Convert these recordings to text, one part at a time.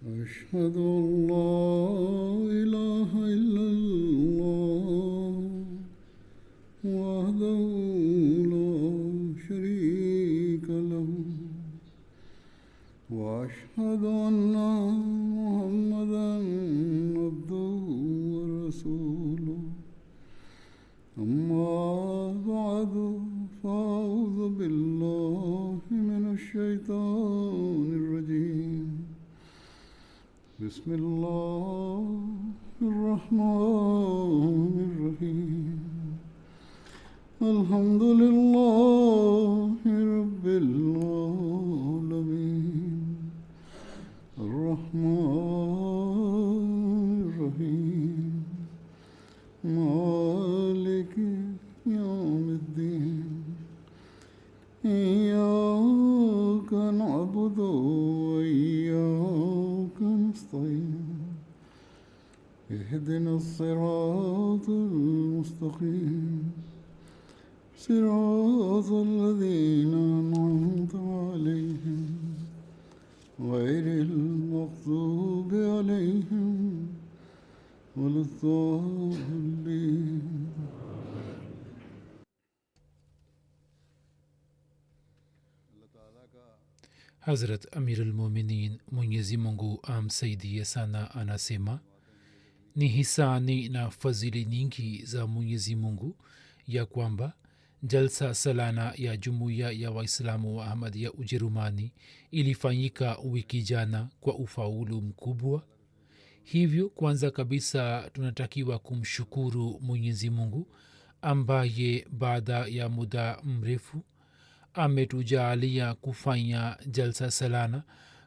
أشهد أن لا إله إلا الله وحده لا شريك له وأشهد أن محمدا عبده ورسوله أما بعد فأعوذ بالله من الشيطان الرجيم بسم الله الرحمن الرحيم الحمد لله رب العالمين الرحمن الرحيم مالك يوم الدين إياك نعبد وإياك نستعين اهدنا الصراط المستقيم صراط الذين أنعمت عليهم غير المغضوب عليهم ولا الضالين. Hazrat Amirul Mominin Mwenyezi Mungu amsaidie sana anasema, ni hisani na fadhili nyingi za Mwenyezi Mungu ya kwamba jalsa salana ya jumuiya ya waislamu wa Ahmadiyya Ujerumani ilifanyika wiki jana kwa ufaulu mkubwa. Hivyo kwanza kabisa tunatakiwa kumshukuru Mwenyezi Mungu ambaye baada ya muda mrefu ametujaalia kufanya jalsa salana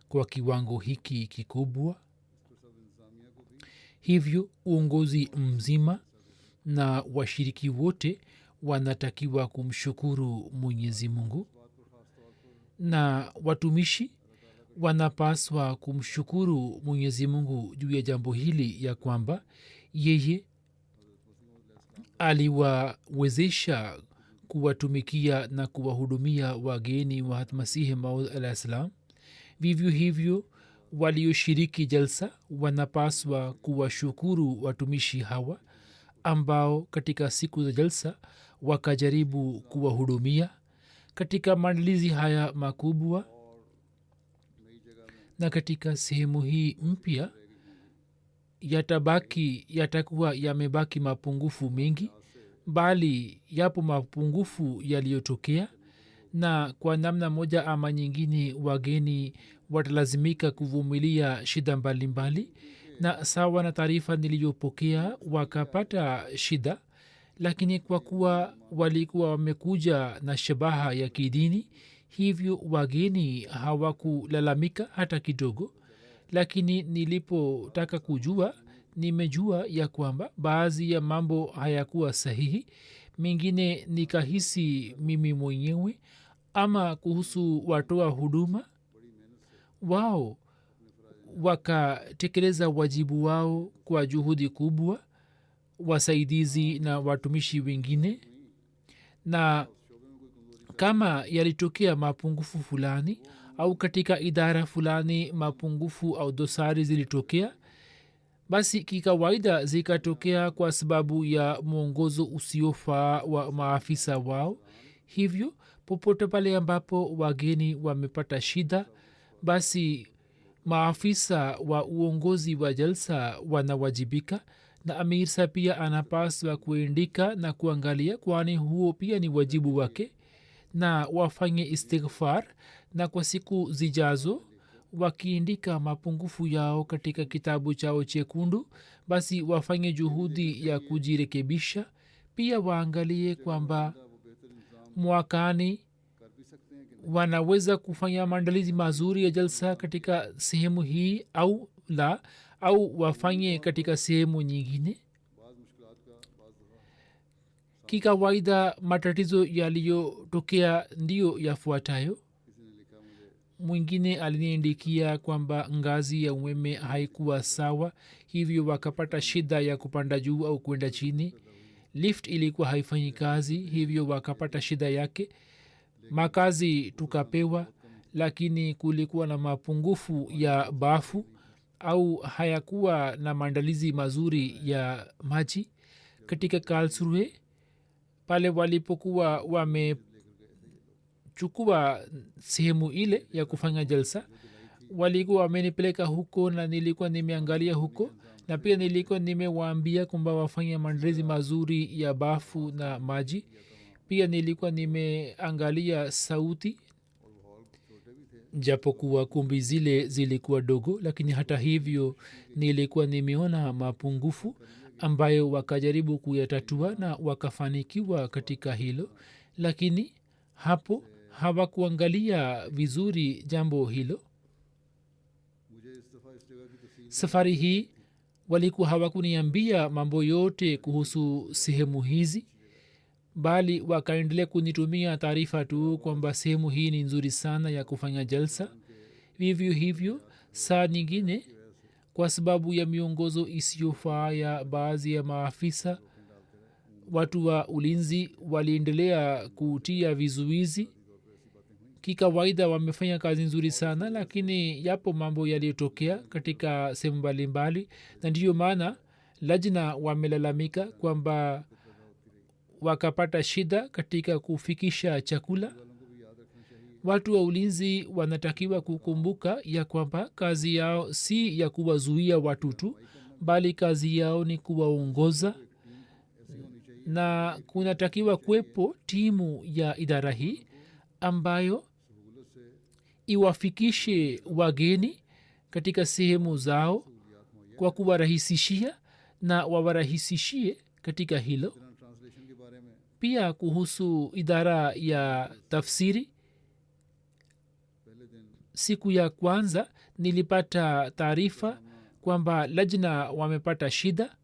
kwa kiwango hiki kikubwa. Hivyo uongozi mzima na washiriki wote wanatakiwa kumshukuru Mwenyezi Mungu, na watumishi wanapaswa kumshukuru Mwenyezi Mungu juu ya jambo hili ya kwamba yeye aliwawezesha kuwatumikia na kuwahudumia wageni wa Masihi Maud alaihis salam. Vivyo hivyo walioshiriki jalsa wanapaswa kuwashukuru watumishi hawa ambao katika siku za jalsa wakajaribu kuwahudumia katika maandalizi haya makubwa. Na katika sehemu hii mpya yatakuwa yamebaki mapungufu mengi, bali yapo mapungufu yaliyotokea, na kwa namna moja ama nyingine wageni watalazimika kuvumilia shida mbalimbali. Na sawa na taarifa niliyopokea wakapata shida, lakini kwa kuwa walikuwa wamekuja na shabaha ya kidini, hivyo wageni hawakulalamika hata kidogo. Lakini nilipotaka kujua, nimejua ya kwamba baadhi ya mambo hayakuwa sahihi. Mengine nikahisi mimi mwenyewe. Ama kuhusu watoa huduma, wao wakatekeleza wajibu wao kwa juhudi kubwa, wasaidizi na watumishi wengine. Na kama yalitokea mapungufu fulani au katika idara fulani mapungufu au dosari zilitokea, basi kikawaida zikatokea kwa sababu ya mwongozo usiofaa wa maafisa wao. Hivyo popote pale ambapo wageni wamepata shida, basi maafisa wa uongozi wa jalsa wanawajibika, na amirsa pia anapaswa kuandika na kuangalia, kwani huo pia ni wajibu wake, na wafanye istighfar. Na kwa siku zijazo wakiandika mapungufu yao katika kitabu chao chekundu, basi wafanye juhudi ya kujirekebisha. Pia waangalie kwamba mwakani wanaweza kufanya maandalizi mazuri ya jalsa katika sehemu hii au la, au wafanye katika sehemu nyingine. Kikawaida matatizo yaliyotokea ndiyo yafuatayo. Mwingine aliniandikia kwamba ngazi ya umeme haikuwa sawa, hivyo wakapata shida ya kupanda juu au kwenda chini. Lift ilikuwa haifanyi kazi, hivyo wakapata shida yake. Makazi tukapewa, lakini kulikuwa na mapungufu ya bafu au hayakuwa na maandalizi mazuri ya maji katika karlsruhe pale walipokuwa wamechukua sehemu ile ya kufanya jalsa walikuwa wamenipeleka huko na nilikuwa nimeangalia huko na pia nilikuwa nimewaambia kwamba wafanye maandalizi mazuri ya bafu na maji pia nilikuwa nimeangalia sauti japokuwa kumbi zile zilikuwa dogo lakini hata hivyo nilikuwa nimeona mapungufu ambayo wakajaribu kuyatatua na wakafanikiwa katika hilo lakini hapo hawakuangalia vizuri jambo hilo safari hii walikuwa hawakuniambia mambo yote kuhusu sehemu hizi bali wakaendelea kunitumia taarifa tu kwamba sehemu hii ni nzuri sana ya kufanya jalsa vivyo hivyo saa nyingine kwa sababu ya miongozo isiyofaa ya baadhi ya maafisa watu wa ulinzi waliendelea kutia vizuizi kikawaida wamefanya kazi nzuri sana lakini yapo mambo yaliyotokea katika sehemu mbalimbali na ndiyo maana lajna wamelalamika kwamba wakapata shida katika kufikisha chakula watu wa ulinzi wanatakiwa kukumbuka ya kwamba kazi yao si ya kuwazuia watu tu bali kazi yao ni kuwaongoza na kunatakiwa kuwepo timu ya idara hii ambayo iwafikishe wageni katika sehemu zao kwa kuwarahisishia na wawarahisishie katika hilo pia kuhusu idara ya tafsiri siku ya kwanza nilipata taarifa kwamba lajna wamepata shida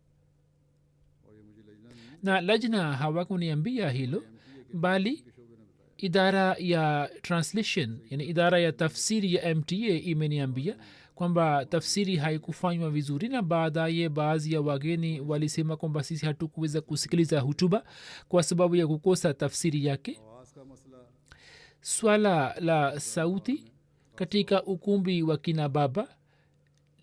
na lajna hawakuniambia hilo bali idara ya translation yani idara ya tafsiri ya mta imeniambia kwamba tafsiri haikufanywa vizuri na baadaye baadhi ya wageni walisema kwamba sisi hatukuweza kusikiliza hutuba kwa sababu ya kukosa tafsiri yake swala la sauti katika ukumbi wa kina baba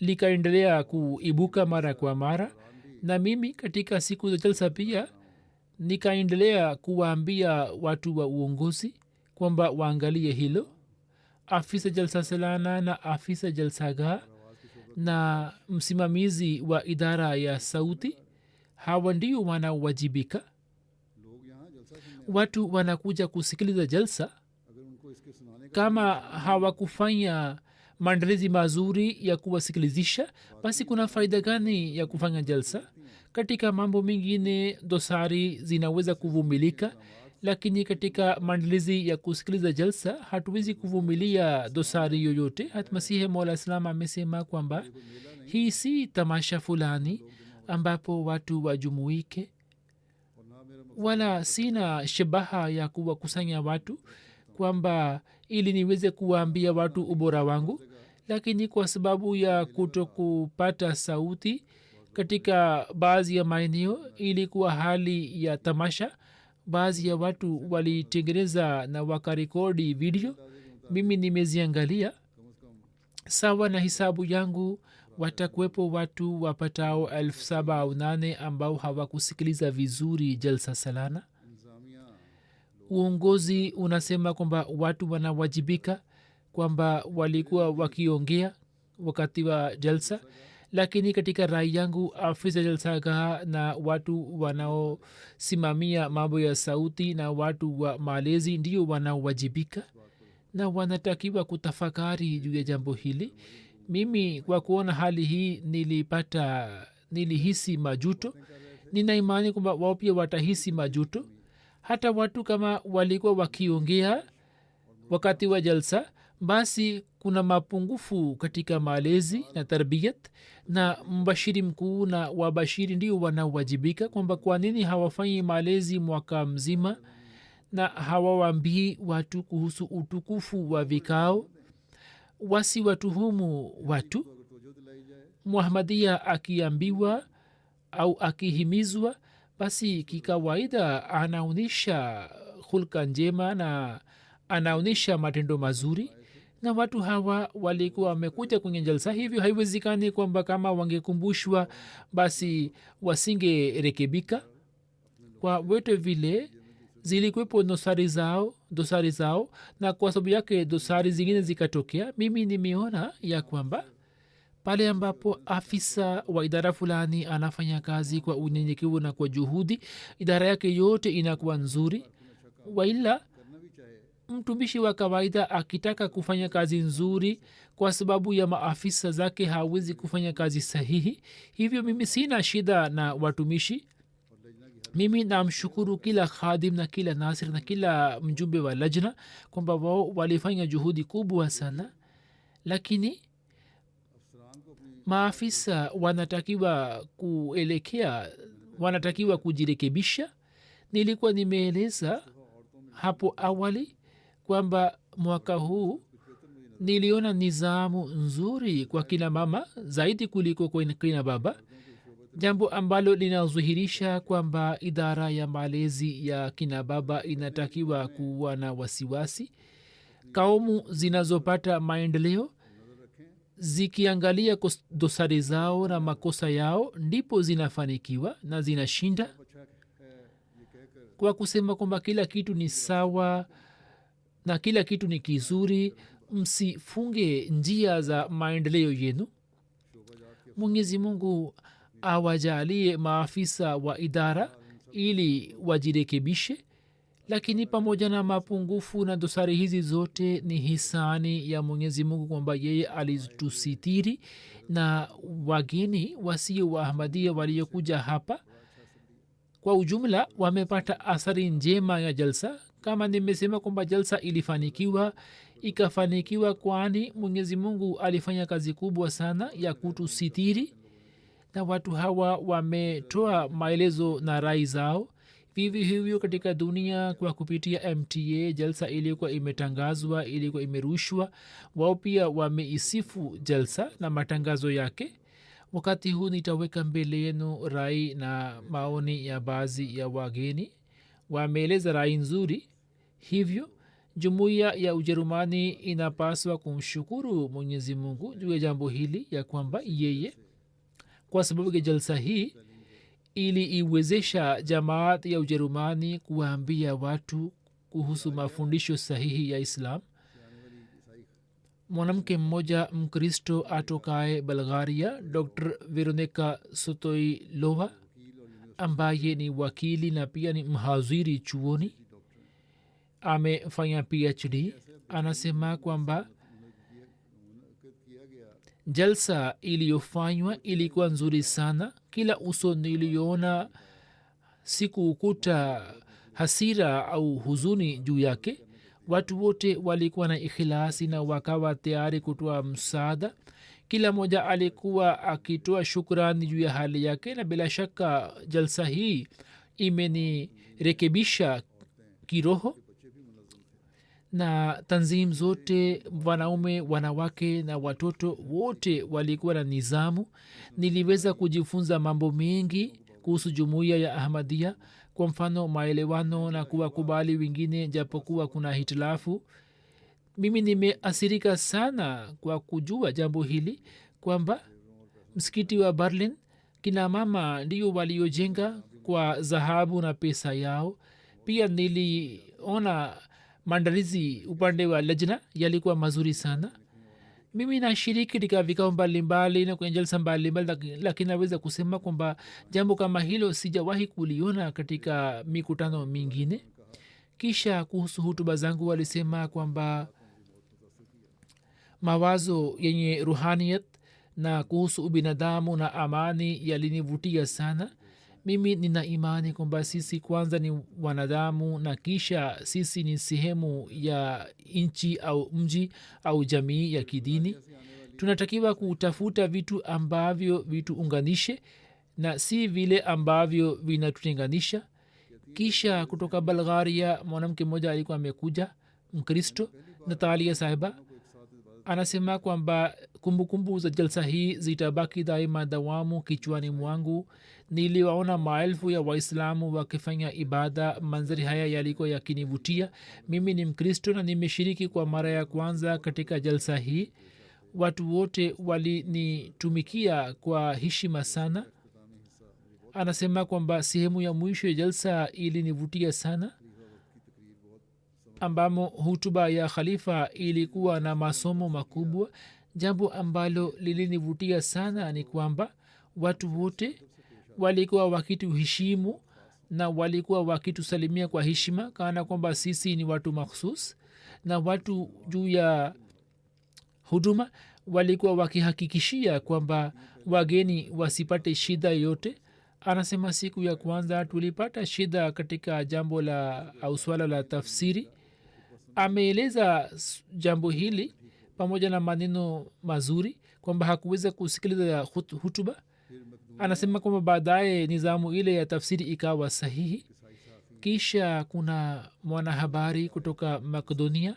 likaendelea kuibuka mara kwa mara na mimi katika siku za jalsa pia nikaendelea kuwaambia watu wa uongozi kwamba waangalie hilo afisa jalsa salana na afisa jalsagaa na msimamizi wa idara ya sauti hawa ndio wanaowajibika watu wanakuja kusikiliza jalsa kama hawakufanya maandalizi mazuri ya kuwasikilizisha basi kuna faida gani ya kufanya jalsa katika mambo mengine dosari zinaweza kuvumilika lakini katika maandalizi ya kusikiliza jalsa hatuwezi kuvumilia dosari yoyote hata masihi mola islam amesema kwamba hii si tamasha fulani ambapo watu wajumuike wala sina shabaha ya kuwakusanya watu kwamba ili niweze kuwaambia watu ubora wangu lakini kwa sababu ya kuto kupata sauti katika baadhi ya maeneo ilikuwa hali ya tamasha baadhi ya watu walitengeneza na wakarekodi video mimi nimeziangalia sawa na hisabu yangu watakuwepo watu wapatao 7 au 8 ambao hawakusikiliza vizuri jalsa salana uongozi unasema kwamba watu wanawajibika kwamba walikuwa wakiongea wakati wa jalsa lakini katika rai yangu afisa jalsagaa na watu wanaosimamia mambo ya sauti na watu wa malezi ndio wanaowajibika na wanatakiwa kutafakari juu ya jambo hili mimi kwa kuona hali hii nilihisi majuto nina imani kwamba wao pia watahisi majuto hata watu kama walikuwa wakiongea wakati wa jalsa basi kuna mapungufu katika malezi na tarbiyat na mbashiri mkuu na wabashiri ndio wanaowajibika kwamba kwa nini hawafanyi malezi mwaka mzima na hawawambii watu kuhusu utukufu wa vikao wasiwatuhumu watu muhamadia akiambiwa au akihimizwa basi kikawaida anaonyesha hulka njema na anaonyesha matendo mazuri na watu hawa walikuwa wamekuja kwenye jalsa hivyo haiwezekani kwamba kama wangekumbushwa basi wasingerekebika kwa wote vile zilikwepo dosari zao na kwa sababu yake dosari zingine zikatokea. Mimi nimeona ya kwamba pale ambapo afisa wa idara fulani anafanya kazi kwa unyenyekevu na kwa juhudi, idara yake yote inakuwa nzuri. Waila mtumishi wa kawaida akitaka kufanya kazi nzuri kwa sababu ya maafisa zake hawezi kufanya kazi sahihi. Hivyo mimi sina shida na watumishi. mimi namshukuru kila khadim na kila nasir na kila mjumbe wa lajna kwamba wao walifanya juhudi kubwa sana, lakini maafisa wanatakiwa kujirekebisha. nilikuwa nimeeleza hapo awali kwamba mwaka huu niliona nizamu nzuri kwa kina mama zaidi kuliko kwa kina baba, jambo ambalo linazuhirisha kwamba idara ya malezi ya kina baba inatakiwa kuwa na wasiwasi. kaumu zinazopata maendeleo zikiangalia dosari zao na makosa yao ndipo zinafanikiwa na zinashinda. kwa kusema kwamba kila kitu ni sawa na kila kitu ni kizuri, msifunge njia za maendeleo yenu. mwenyezi mungu awajalie maafisa wa idara ili wajirekebishe, lakini pamoja na mapungufu na dosari hizi zote ni hisani ya mwenyezi mungu kwamba yeye alitusitiri na wageni wasio wa ahmadia waliokuja hapa kwa ujumla wamepata athari njema ya jalsa. kama nimesema kwamba jalsa ikafanikiwa kwani mwenyezi mungu alifanya kazi kubwa sana ya kutusitiri, na watu hawa wametoa maelezo na rai zao. vivyo hivyo katika dunia kwa kupitia mta jalsa ilikuwa imetangazwa, ilikuwa imerushwa, wao pia wameisifu jalsa na matangazo yake. wakati huu nitaweka mbele yenu rai na maoni ya baadhi ya wageni. wameeleza rai nzuri, hivyo jumuiya ya ujerumani inapaswa kumshukuru mwenyezi mungu juu ya jambo hili, ya kwamba yeye kwa sababu ya jalsa hii ili iwezesha jamaat ya ujerumani kuwaambia watu kuhusu mafundisho sahihi ya islam. mwanamke mmoja mkristo atokaye bulgaria, dr veronika sotoilova, ambaye ni wakili na pia ni mhaziri chuoni, amefanya phd, anasema kwamba jalsa iliyofanywa ilikuwa nzuri sana. kila uso niliona sikukuta hasira au huzuni juu yake. watu wote walikuwa na ikhilasi na wakawa tayari kutoa msaada. kila mmoja alikuwa akitoa shukrani juu ya hali yake, na bila shaka jalsa hii imenirekebisha kiroho. na tanzim zote, wanaume, wanawake na watoto wote walikuwa na nizamu. niliweza kujifunza mambo mengi kuhusu jumuiya ya ahmadia, kwa mfano maelewano na kuwakubali wengine japokuwa kuna hitilafu. mimi nimeasirika sana kwa kujua jambo hili kwamba msikiti wa berlin kina mama ndio waliojenga kwa dhahabu na pesa yao. pia niliona maandalizi upande wa lajna yalikuwa mazuri sana. mimi nashiriki katika vikao mbalimbali na kwenye jalsa mbalimbali, lakini naweza kusema kwamba jambo kama hilo sijawahi kuliona katika mikutano mingine. kisha kuhusu hutuba zangu walisema kwamba mawazo yenye ruhaniyat na kuhusu ubinadamu na amani yalinivutia sana. mimi nina imani kwamba sisi kwanza ni wanadamu na kisha sisi ni sehemu ya nchi au mji au jamii ya kidini. tunatakiwa kutafuta vitu ambavyo vituunganishe na si vile ambavyo vinatutenganisha. kisha kutoka bulgaria mwanamke mmoja alikuwa amekuja, mkristo, natalia sahiba. anasema kwamba kumbukumbu za jalsa hii zitabaki daima dawamu kichwani mwangu. Niliwaona maelfu ya waislamu wakifanya ibada. Manzari haya yalikuwa yakinivutia. Mimi ni mkristo na nimeshiriki kwa mara ya kwanza katika jalsa hii. Watu wote walinitumikia kwa heshima sana. Anasema kwamba sehemu ya mwisho ya jalsa ilinivutia sana, ambamo hutuba ya khalifa ilikuwa na masomo makubwa. Jambo ambalo lilinivutia sana ni kwamba watu wote walikuwa wakituheshimu na walikuwa wakitusalimia kwa heshima, kana kwamba sisi ni watu makhsus. Na watu juu ya huduma walikuwa wakihakikishia kwamba wageni wasipate shida yote. Anasema siku ya kwanza tulipata shida katika jambo la au swala la tafsiri. Ameeleza jambo hili pamoja na maneno mazuri kwamba hakuweza kusikiliza hutuba. Anasema kwamba baadaye nizamu ile ya tafsiri ikawa sahihi. Kisha kuna mwanahabari kutoka Makedonia,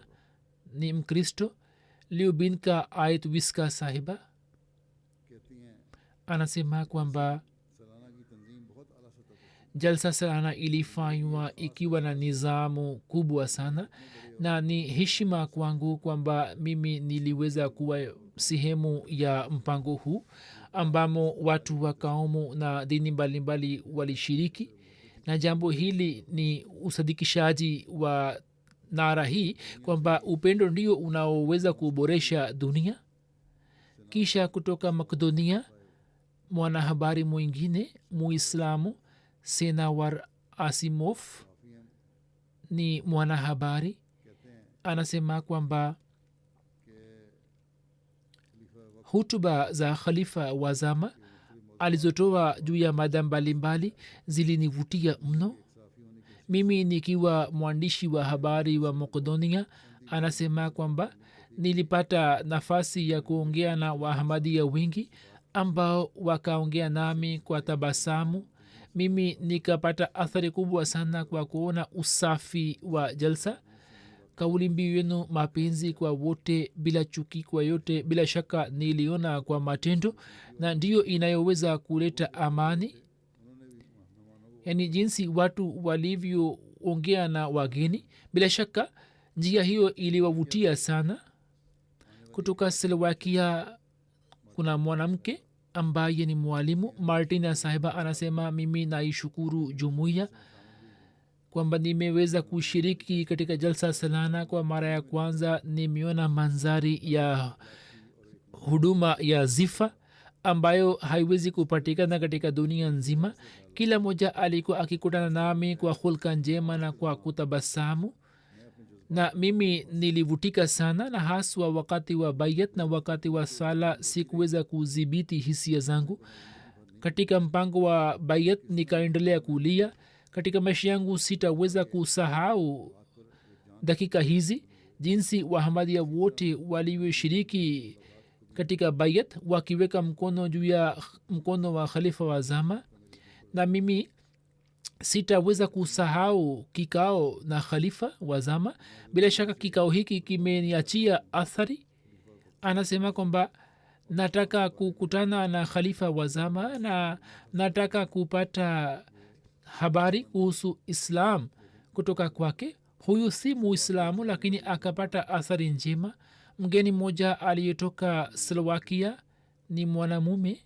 ni mkristo, Lyubinka Aitwiska sahiba. anasema kwamba jalsa salana ilifanywa ikiwa na nizamu kubwa sana, na ni heshima kwangu kwamba mimi niliweza kuwa sehemu ya mpango huu ambamo watu wa kaumu na dini mbalimbali walishiriki. Na jambo hili ni usadikishaji wa nara hii kwamba upendo ndio unaoweza kuboresha dunia. Kisha kutoka Makedonia, mwanahabari mwingine muislamu Senawar Asimov ni mwanahabari, anasema kwamba hutuba za khalifa wa zama alizotoa juu ya mada mbalimbali zilinivutia mno. Mimi nikiwa mwandishi wa habari wa Makedonia, anasema kwamba nilipata nafasi ya kuongea na Wahamadia wengi ambao wakaongea nami kwa tabasamu. Mimi nikapata athari kubwa sana kwa kuona usafi wa jalsa. Kauli mbiu yenu mapenzi kwa wote bila chuki kwa yote, bila shaka niliona kwa matendo, na ndiyo inayoweza kuleta amani. Yani jinsi watu walivyoongea na wageni, bila shaka njia hiyo iliwavutia sana. Kutoka Slovakia kuna mwanamke ambaye ni mwalimu Martina sahiba, anasema mimi naishukuru jumuiya kwamba nimeweza kushiriki katika jalsa salana kwa mara ya kwanza. Nimeona manzari ya huduma ya zifa ambayo haiwezi kupatikana katika dunia nzima. Kila moja alikuwa akikutana nami kwa hulka njema na kwa kutabasamu, na mimi nilivutika sana, na haswa wakati wa bayat na wakati wa sala sikuweza kudhibiti hisia zangu. Katika mpango wa bayat nikaendelea kulia. Katika maisha yangu sitaweza kusahau dakika hizi, jinsi Wahamadia wote walioshiriki katika bayat wakiweka mkono juu ya mkono wa khalifa wa zama, na mimi sitaweza kusahau kikao na khalifa wa zama. Bila shaka kikao hiki kimeniachia athari. Anasema kwamba nataka kukutana na khalifa wa zama na nataka kupata habari kuhusu Islam kutoka kwake. Huyu si muislamu lakini akapata athari njema. Mgeni mmoja aliyetoka Slovakia ni mwanamume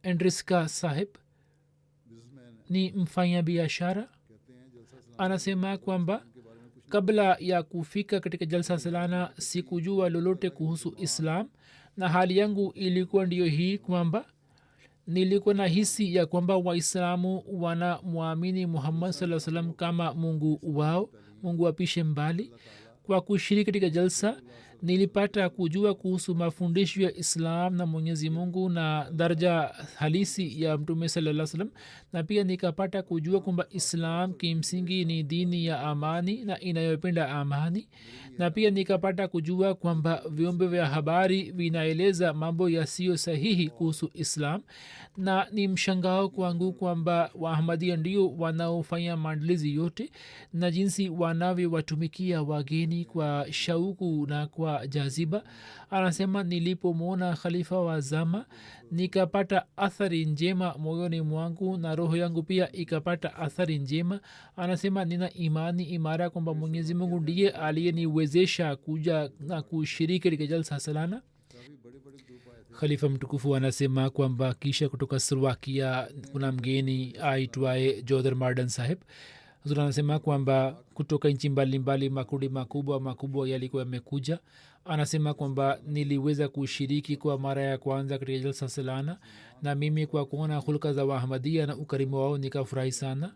Andriska sahib, ni mfanya biashara. Anasema kwamba kabla ya kufika katika jalsa salana sikujua lolote kuhusu Islam, na hali yangu ilikuwa ndiyo hii kwamba nilikuwa na hisi ya kwamba Waislamu wanamwamini Muhammad sallallahu alaihi wasallam kama Mungu wao, Mungu apishe mbali. Kwa kushiriki katika jalsa nilipata kujua kuhusu mafundisho ya islam na mwenyezi mungu na daraja halisi ya mtume salaa salam na pia nikapata kujua kwamba islam kimsingi ni dini ya amani na inayopenda amani na pia nikapata kujua kwamba vyombo vya habari vinaeleza mambo yasiyo sahihi kuhusu islam na ni mshangao kwangu kwamba waahmadia ndio wanaofanya maandalizi yote na jinsi wanavyowatumikia wageni kwa shauku na kwa jaziba anasema nilipomwona khalifa wa zama nikapata athari njema moyoni mwangu na roho yangu pia ikapata athari njema anasema nina imani imara kwamba mwenyezi mungu ndiye aliyeniwezesha kuja na kushiriki katika jalsa salana khalifa mtukufu anasema kwamba kisha kutoka slovakia kuna mgeni aitwaye jodhar mardan saheb anasema kwamba kutoka nchi mbalimbali makundi makubwa yalikuwa yamekuja anasema kwamba niliweza kushiriki kwa mara ya kwanza katika jalsa salana na mimi kwa kuona hulka za waahmadia na ukarimu wao nikafurahi sana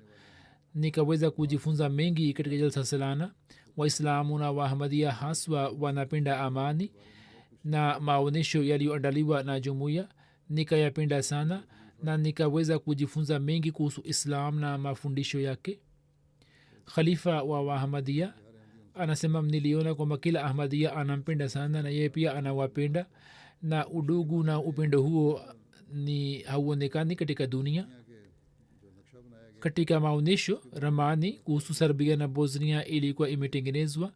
nikaweza kujifunza mengi katika jalsa salana waislamu na waahmadia haswa wanapenda amani na maonyesho yaliyoandaliwa na jumuiya nikayapenda sana na nikaweza kujifunza mengi kuhusu islam na mafundisho yake khalifa wa waahmadia anasema niliona kwamba kila ahmadia anampenda sana na yeye pia anawapenda na udugu na upendo huo ni hauonekani katika dunia katika maonyesho ramani kuhusu serbia na bosnia ilikuwa imetengenezwa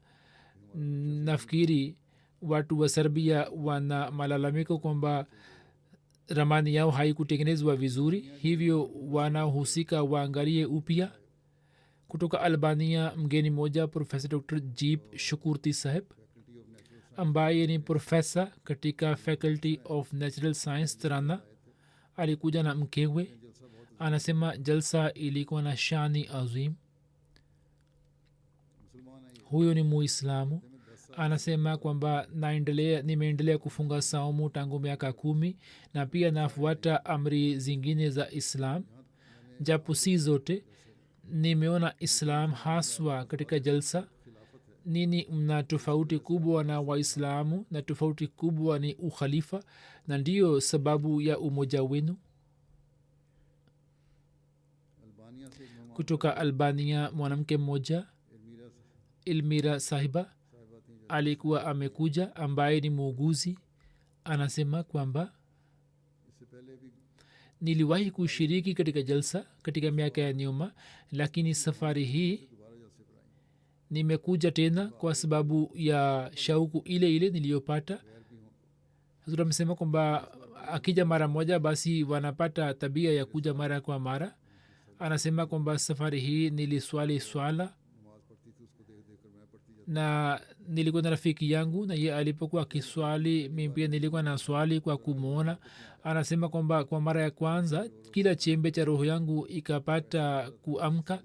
nafikiri watu wa serbia wana malalamiko kwamba ramani yao haikutengenezwa vizuri hivyo wanahusika waangalie upya kutoka albania mgeni moja profesa dr jeep shukurti saheb ambaye ni profesa katika faculty of natural science trana alikuja na mkewe anasema jalsa ilikuwa na shani azim huyo ni muislamu anasema kwamba nimeendelea kufunga saumu tangu miaka 10 na pia nafuata amri zingine za islam japo si zote nimeona islam haswa katika jalsa nini mna tofauti kubwa na waislamu na tofauti kubwa ni ukhalifa na ndiyo sababu ya umoja wenu kutoka albania mwanamke mmoja ilmira sahiba alikuwa amekuja ambaye ni muuguzi anasema kwamba niliwahi kushiriki katika jalsa katika miaka ya nyuma lakini safari hii nimekuja tena kwa sababu ya shauku ile ile niliyopata hazur amesema kwamba akija mara moja basi wanapata tabia ya kuja mara kwa mara anasema kwamba safari hii niliswali swala na nilikuwa na rafiki yangu na ye alipokuwa akiswali mi pia nilikuwa na swali kwa kumwona anasema kwamba kwa mara ya kwanza kila chembe cha roho yangu ikapata kuamka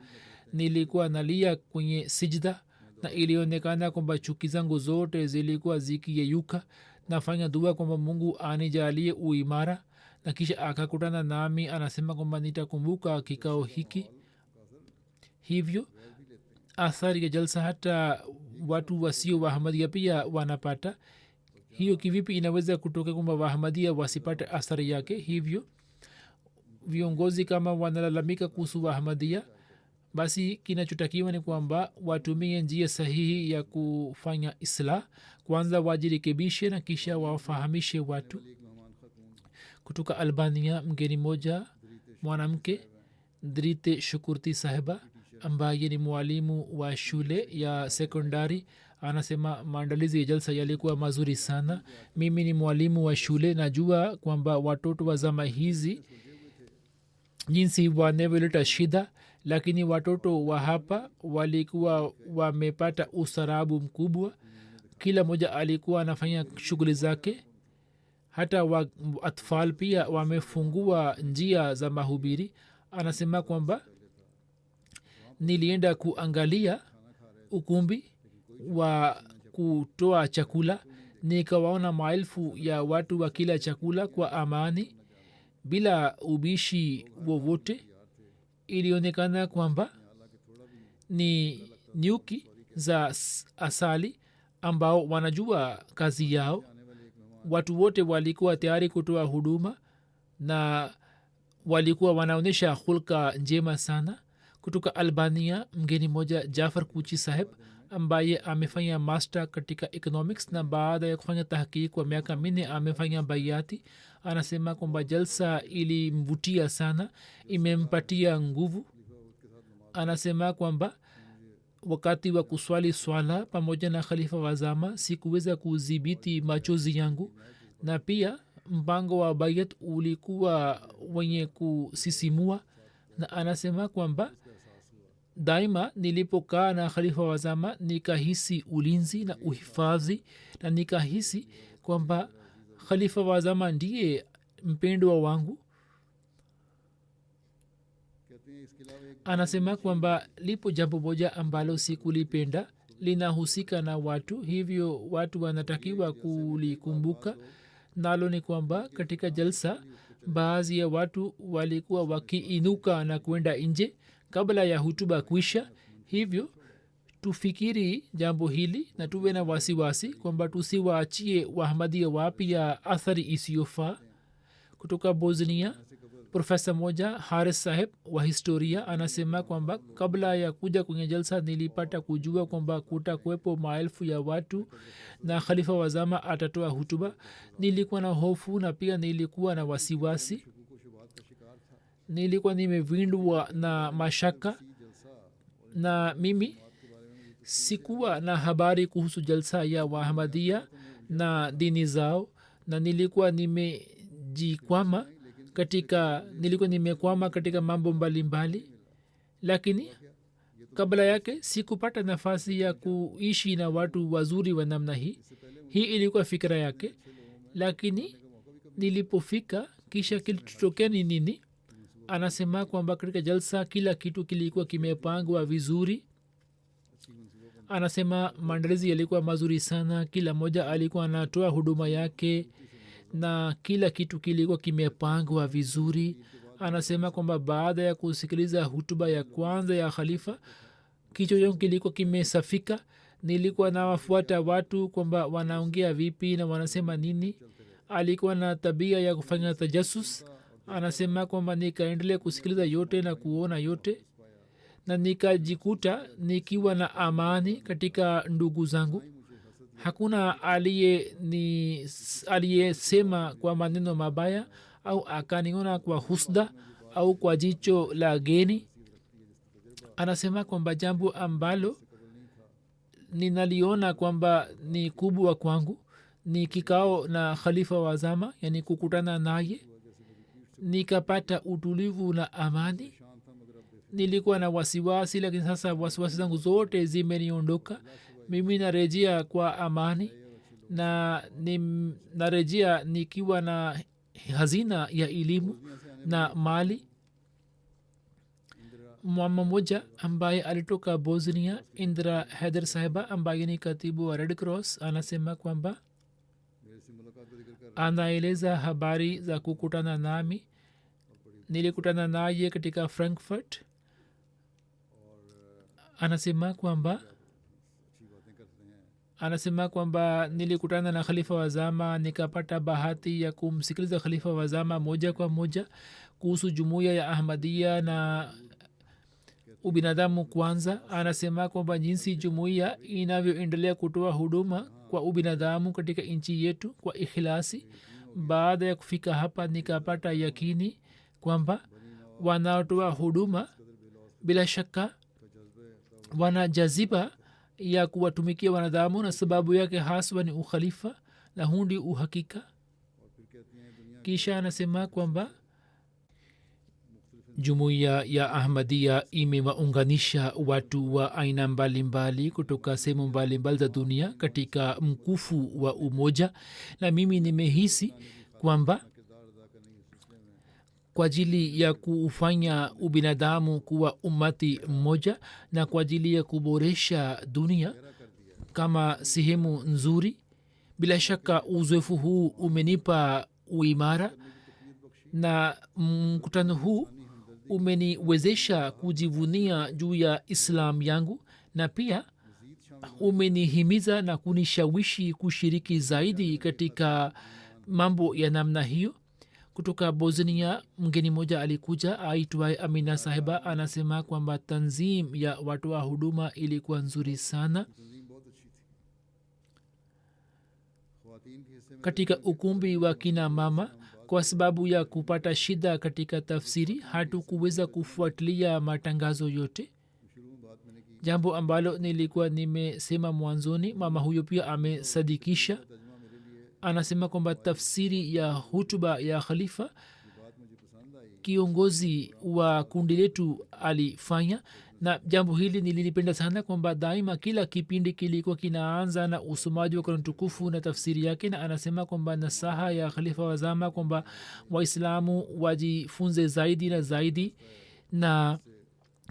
nilikuwa nalia kwenye sijda na ilionekana kwamba chuki zangu zote zilikuwa zikiyeyuka nafanya dua kwamba mungu anijalie uimara na kisha akakutana nami anasema kwamba nitakumbuka kikao hiki hivyo athari ya jalsa hata watu wasio wahamadia pia wanapata hiyo kivipi inaweza kutoka kwamba wahamadia wasipate athari yake hivyo viongozi kama wanalalamika kuhusu wahamadia basi kinachotakiwa ni kwamba watumie njia sahihi ya kufanya islah kwanza wajirekebishe na kisha wafahamishe watu kutoka albania mgeni moja mwanamke drite shukurti sahiba ambaye ni mwalimu wa shule ya sekondari anasema maandalizi ya jalsa yalikuwa mazuri sana mimi ni mwalimu wa shule najua kwamba watoto wa zama hizi jinsi wanavyoleta shida lakini watoto wa hapa walikuwa wamepata ustaarabu mkubwa kila mmoja alikuwa anafanya shughuli zake hata atfal pia wamefungua njia za mahubiri anasema kwamba nilienda kuangalia ukumbi wa kutoa chakula nikawaona maelfu ya watu wakila chakula kwa amani bila ubishi wowote ilionekana kwamba ni nyuki za asali ambao wanajua kazi yao. Watu wote walikuwa tayari kutoa huduma na walikuwa wanaonyesha hulka njema sana. Kutoka albania mgeni moja jafar kuchi saheb ambaye amefanya master katika economics na baada ya kufanya tahqiq kwa miaka minne amefanya bayati, anasema kwamba jalsa ilimvutia sana, imempatia nguvu. anasema kwamba wakati wa kuswali swala pamoja na khalifa wazama sikuweza kudhibiti machozi yangu, na pia mpango wa bayat ulikuwa wenye kusisimua. Na anasema kwamba daima nilipokaa na khalifa wazama nikahisi ulinzi na uhifadhi, na nikahisi kwamba khalifa wazama ndiye mpendwa wangu. anasema kwamba lipo jambo moja ambalo sikulipenda, linahusika na watu, hivyo watu wanatakiwa kulikumbuka. nalo ni kwamba katika jalsa baadhi ya watu walikuwa wakiinuka na kwenda nje kabla ya hutuba kuisha. hivyo tufikiri jambo hili na tuwe na wasiwasi kwamba tusiwaachie wahamadia wapya athari isiyofaa. kutoka bosnia profesa moja haris saheb wa historia anasema kwamba kabla ya kuja kwenye jalsa nilipata kujua kwamba kutakuwepo maelfu ya watu na khalifa wazama atatoa hutuba. nilikuwa na hofu na pia nilikuwa na wasiwasi, nilikuwa nimevindwa na mashaka, na mimi sikuwa na habari kuhusu jalsa ya wahamadia na dini zao, na nilikuwa nimekwama katika mambo mbalimbali. lakini kabla yake sikupata nafasi ya kuishi na watu wazuri wa namna hii. hii ilikuwa fikira yake, lakini nilipofika kisha kilitokea ni nini. anasema kwamba katika jalsa kila kitu kilikuwa kimepangwa vizuri. anasema maandalizi yalikuwa mazuri sana, kila mmoja alikuwa anatoa huduma yake na kila kitu kilikuwa kimepangwa vizuri. anasema kwamba baada ya kusikiliza hutuba ya kwanza ya khalifa kichwa changu kilikuwa kimesafika. nilikuwa nawafuata watu kwamba wanaongea vipi na wanasema nini. alikuwa na tabia ya kufanya tajasus. anasema kwamba nikaendelea kusikiliza yote na kuona yote, na nikajikuta nikiwa na amani katika ndugu zangu. hakuna aliyesema kwa maneno mabaya au akaniona kwa husda au kwa jicho la geni. anasema kwamba jambo ambalo ninaliona kwamba ni kubwa kwangu ni kikao na khalifa wa zama, yani kukutana naye nikapata utulivu na amani. nilikuwa na wasiwasi, lakini sasa wasiwasi zangu zote zimeniondoka. mimi narejea kwa amani na narejea nikiwa na hazina ya elimu na mali. mama moja ambaye alitoka bosnia, indra haider sahiba ambaye ni katibu wa red cross, anasema kwamba anaeleza habari za kukutana nami. nilikutana naye katika frankfurt. anasema kwamba nilikutana na khalifa wazama, nikapata bahati ya kumsikiliza khalifa wazama moja kwa moja kuhusu jumuiya ya ahmadia na ubinadamu kwanza. anasema kwamba jinsi jumuiya inavyoendelea kutoa huduma kwa ubinadamu katika nchi yetu kwa ikhilasi. baada ya kufika hapa nikapata yakini kwamba wanaotoa huduma bila shaka wana jaziba ya kuwatumikia wanadamu, na sababu yake haswa ni ukhalifa, na huu ndio uhakika. kisha anasema kwamba jumuiya ya ahmadia imewaunganisha watu wa aina mbalimbali kutoka sehemu mbalimbali za dunia katika mkufu wa umoja, na mimi nimehisi kwamba kwa ajili ya kufanya ubinadamu kuwa umati mmoja na kwa ajili ya kuboresha dunia kama sehemu nzuri, bila shaka uzoefu huu umenipa uimara, na mkutano huu umeniwezesha kujivunia juu ya islam yangu, na pia umenihimiza na kunishawishi kushiriki zaidi katika mambo ya namna hiyo. Kutoka bosnia mgeni moja alikuja aitwaye amina sahiba. Anasema kwamba tanzim ya watu wa huduma ilikuwa nzuri sana. Katika ukumbi wa kina mama, kwa sababu ya kupata shida katika tafsiri, hatukuweza kufuatilia matangazo yote, jambo ambalo nilikuwa nimesema mwanzoni. Mama huyo pia amesadikisha. Anasema kwamba tafsiri ya hutuba ya khalifa kiongozi wa kundi letu alifanya, na jambo hili nililipenda sana, kwamba daima kila kipindi kilikuwa kinaanza na usomaji wa Qur'an tukufu na tafsiri yake. Na anasema kwamba nasaha ya khalifa wa zama kwamba waislamu wajifunze zaidi na zaidi na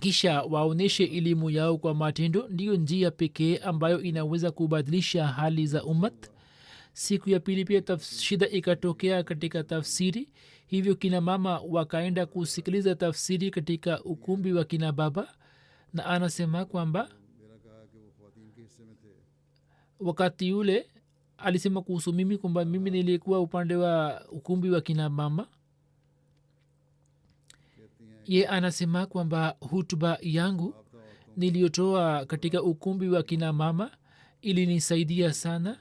kisha waoneshe elimu yao kwa matendo, ndiyo njia pekee ambayo inaweza kubadilisha hali za ummat. Siku ya pili pia shida ikatokea katika tafsiri, hivyo kina mama wakaenda kusikiliza tafsiri katika ukumbi wa kina baba. Na anasema kwamba wakati ule alisema kuhusu mimi kwamba mimi nilikuwa upande wa ukumbi wa kina mama. Ye anasema kwamba hutuba yangu niliyotoa katika ukumbi wa kina mama ilinisaidia sana,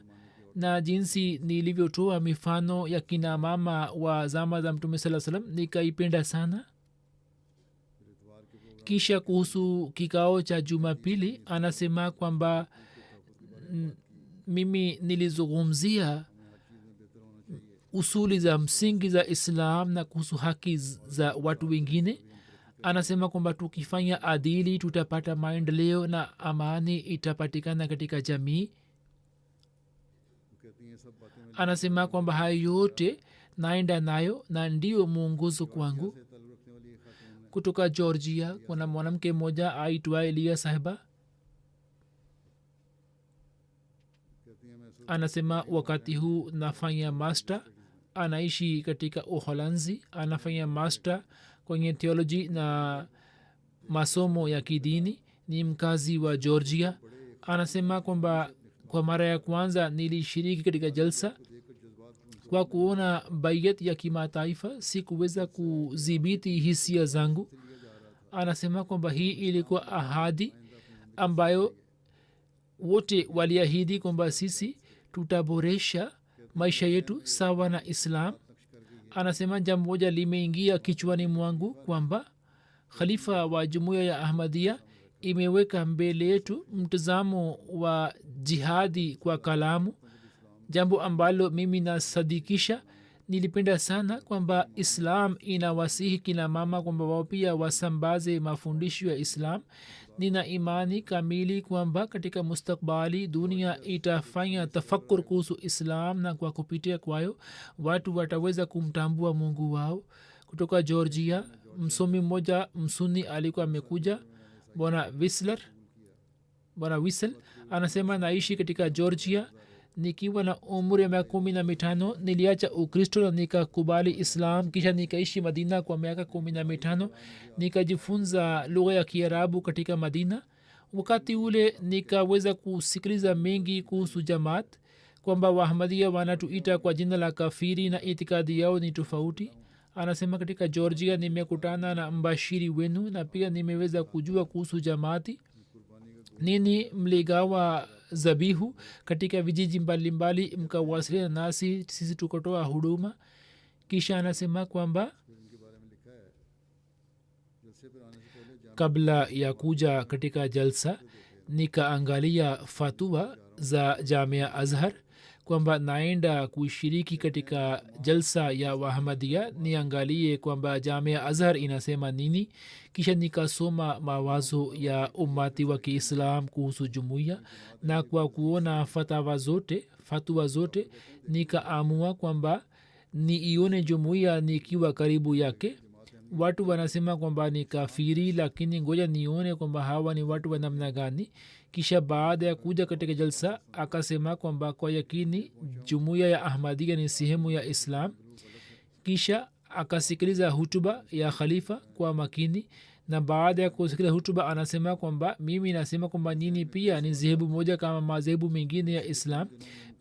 na jinsi nilivyotoa mifano ya kina mama wa zama za mtume saa salam nikaipenda sana. Kisha kuhusu kikao cha jumapili anasema kwamba mimi nilizungumzia usuli za msingi za islam na kuhusu haki za watu wengine. Anasema kwamba tukifanya adili tutapata maendeleo na amani itapatikana katika jamii. Anasema kwamba hayo yote naenda nayo na ndio mwongozo kwangu. Kutoka Georgia kuna mwanamke mmoja aitwaye Elia sahiba. Anasema wakati huu nafanya master, anaishi katika Uholanzi, anafanya master kwenye theology na masomo ya kidini, ni mkazi wa Georgia. Anasema kwamba kwa mara ya kwanza nilishiriki katika jalsa. Kwa kuona bayat ya kimataifa sikuweza kudhibiti hisia zangu. Anasema kwamba hii ilikuwa ahadi ambayo wote waliahidi kwamba sisi tutaboresha maisha yetu sawa na Islam. Anasema jambo moja limeingia kichwani mwangu kwamba khalifa wa jumuiya ya Ahmadiyya imeweka mbele yetu mtazamo wa jihadi kwa kalamu, jambo ambalo mimi nasadikisha. Nilipenda sana kwamba Islam inawasihi kina mama kwamba wao pia wasambaze mafundisho ya Islam. Nina imani kamili kwamba katika mustakbali dunia itafanya tafakkur kuhusu Islam, na kwa kupitia kwayo watu wataweza kumtambua Mungu wao. Kutoka Georgia msomi mmoja msuni alikuwa amekuja, bwana Wissel. Anasema naishi katika Georgia. Nikiwa na umri ya miaka 15 niliacha Ukristo na nikakubali Islam. Kisha nikaishi Madina kwa miaka 15, nikajifunza lugha ya Kiarabu katika Madina. Wakati ule nikaweza kusikiliza mengi kuhusu jamaat, kwamba Waahmadiyya wanatuita kwa jina la kafiri na itikadi yao ni tofauti. Anasema katika Georgia nimekutana na mbashiri wenu na pia nimeweza kujua kuhusu jamaati. Nini mligawa zabihu katika vijiji mbalimbali mkawasiliana nasi, sisi tukotoa huduma. Kisha anasema kwamba kabla ya kuja katika jalsa nikaangalia fatwa za Jamia Azhar kwamba naenda kushiriki katika jalsa ya Wahmadiyya, niangalie kwamba Jamia Azhar inasema nini. Kisha nikasoma mawazo ya ummati wa Kiislam kuhusu jumuiya, na kwa kuona fatwa zote nikaamua kwamba niione jumuiya nikiwa karibu yake. Watu wanasema kwamba ni kafiri, lakini ngoja nione kwamba hawa ni watu wa namna gani. Kisha baada ya kuja katika jalsa akasema kwamba kwa yakini jumuiya ya Ahmadiyya ni sehemu ya Islam. Kisha akasikiliza hutuba ya khalifa kwa makini na baada ya kusikiliza hutuba anasema kwamba mimi nasema kwamba nini pia ni zehebu moja kama madhehebu mengine ya islam.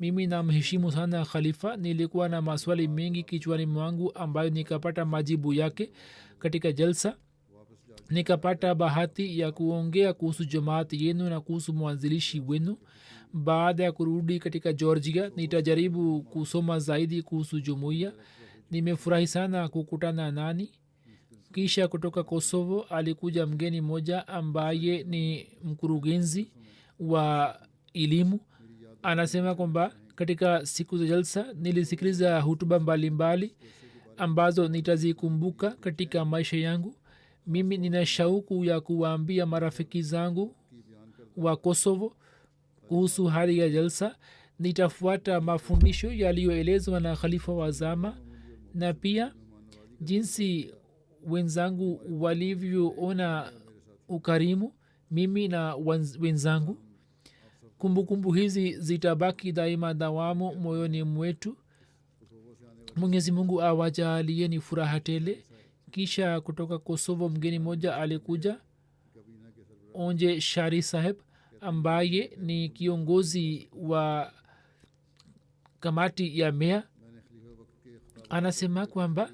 mimi namheshimu sana khalifa. nilikuwa na maswali mengi kichwani mwangu ambayo nikapata majibu yake katika jalsa. nikapata bahati ya kuongea kuhusu jamaati yenu na kuhusu mwanzilishi wenu. baada ya kurudi katika georgia nitajaribu kusoma zaidi kuhusu jumuiya. nimefurahi sana kukutana nani. kisha kutoka kosovo alikuja mgeni mmoja ambaye ni mkurugenzi wa elimu. anasema kwamba katika siku za jalsa nilisikiliza hutuba mbalimbali ambazo nitazikumbuka katika maisha yangu. mimi nina shauku ya kuwaambia marafiki zangu wa kosovo kuhusu hali ya jalsa. nitafuata mafundisho yaliyoelezwa na khalifa wa zama na pia jinsi wenzangu walivyoona ukarimu mimi na wenzangu. kumbukumbu hizi zitabaki daima dawamu moyoni mwetu. mwenyezi mungu awajalie ni furaha tele. kisha kutoka kosovo mgeni moja alikuja onje shari saheb ambaye ni kiongozi wa kamati ya mea. anasema kwamba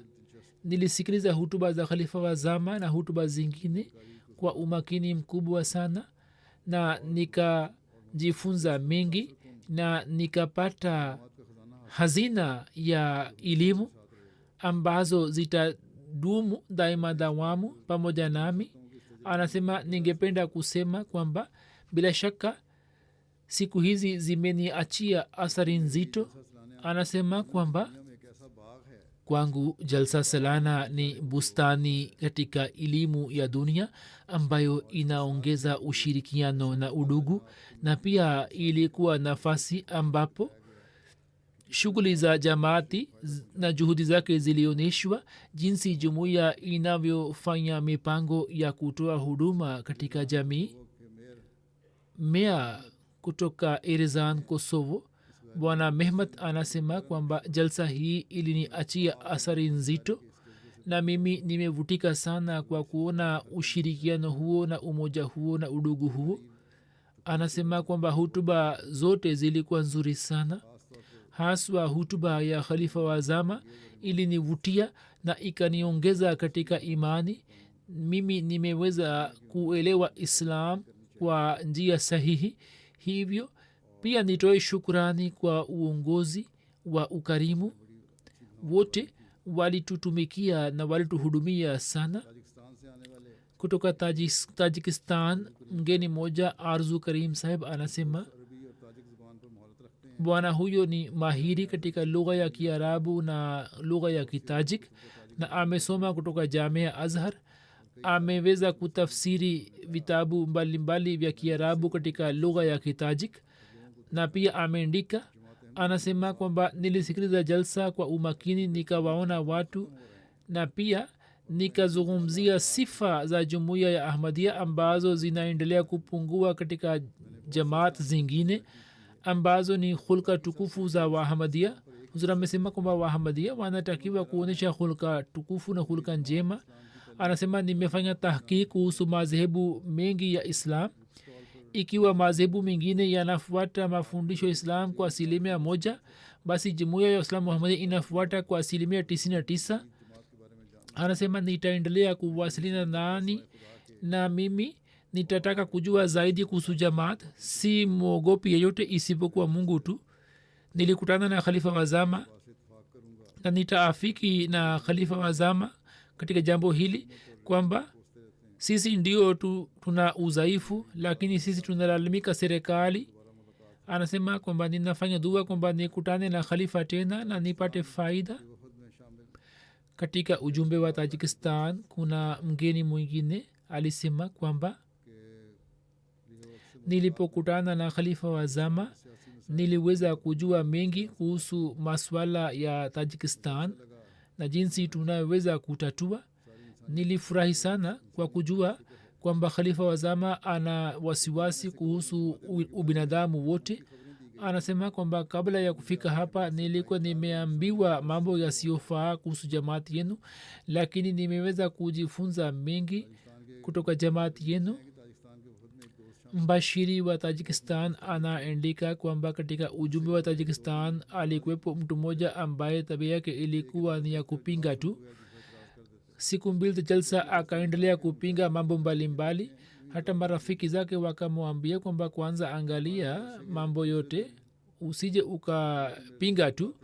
nilisikiliza hutuba za khalifa wa zama na hutuba zingine kwa umakini mkubwa sana na nikajifunza mengi na nikapata hazina ya elimu ambazo zitadumu daima dawamu pamoja nami. anasema ningependa kusema kwamba bila shaka siku hizi zimeniachia athari nzito. anasema kwamba kwangu jalsa salana ni bustani katika elimu ya dunia ambayo inaongeza ushirikiano na udugu, na pia ilikuwa nafasi ambapo shughuli za jamaati na juhudi zake zilionyeshwa jinsi jumuiya inavyofanya mipango ya kutoa huduma katika jamii. mea kutoka erizan kosovo bwana mehmet anasema kwamba jalsa hii iliniachia athari nzito na mimi nimevutika sana kwa kuona ushirikiano huo na umoja huo na udugu huo. anasema kwamba hutuba zote zilikuwa nzuri sana, haswa hutuba ya khalifa wa zama ilinivutia na ikaniongeza katika imani. mimi nimeweza kuelewa islam kwa njia sahihi. hivyo pia nitoe shukrani kwa uongozi wa ukarimu. wote walitutumikia na walituhudumia sana. kutoka tajikistan mgeni moja arzu karim saheb anasema bwana huyo ni mahiri katika lugha ya kiarabu na lugha ya kitajik na amesoma kutoka jamia azhar. ameweza kutafsiri vitabu mbalimbali vya kiarabu katika lugha ya kitajik na pia ameandika. anasema kwamba nilisikiliza jalsa kwa umakini, nikawaona watu na pia nikazungumzia sifa za jumuiya ya ahmadia ambazo zinaendelea kupungua katika jamaat zingine ambazo ni hulka tukufu za waahmadia. huzur amesema kwamba waahmadia wanatakiwa kuonyesha hulka tukufu na hulka njema. anasema nimefanya tahqiq kuhusu madhehebu mengi ya islam. ikiwa madhehebu mengine yanafuata mafundisho ya islam kwa 1%, basi jumuiya ya islam ahmadia inafuata kwa 99%. anasema nitaendelea kuwasiliana nani na mimi nitataka kujua zaidi kuhusu jamaat. si mwogopi yeyote isipokuwa mungu tu. nilikutana na khalifa wazama na nitaafiki na khalifa wazama katika jambo hili kwamba sisi ndio tuna udhaifu, lakini sisi tunalalamika serikali. anasema kwamba ninafanya dua kwamba nikutane na khalifa tena na nipate faida. katika ujumbe wa tajikistan kuna mgeni mwingine alisema kwamba nilipokutana na khalifa wa zama niliweza kujua mengi kuhusu maswala ya tajikistan na jinsi tunaweza kutatua. nilifurahi sana kwa kujua kwamba khalifa wa zama ana wasiwasi kuhusu ubinadamu wote. anasema kwamba kabla ya kufika hapa nilikuwa nimeambiwa mambo yasiyofaa kuhusu jamaati yenu, lakini nimeweza kujifunza mengi kutoka jamaati yenu. Mbashiri wa tajikistan anaandika kwamba katika ujumbe wa tajikistan alikuwepo mtu mmoja ambaye tabia yake ilikuwa ni ya kupinga tu. Siku mbili za jalsa akaendelea kupinga mambo mbalimbali. Hata marafiki zake wakamwambia kwamba kwanza angalia mambo yote, usije ukapinga tu.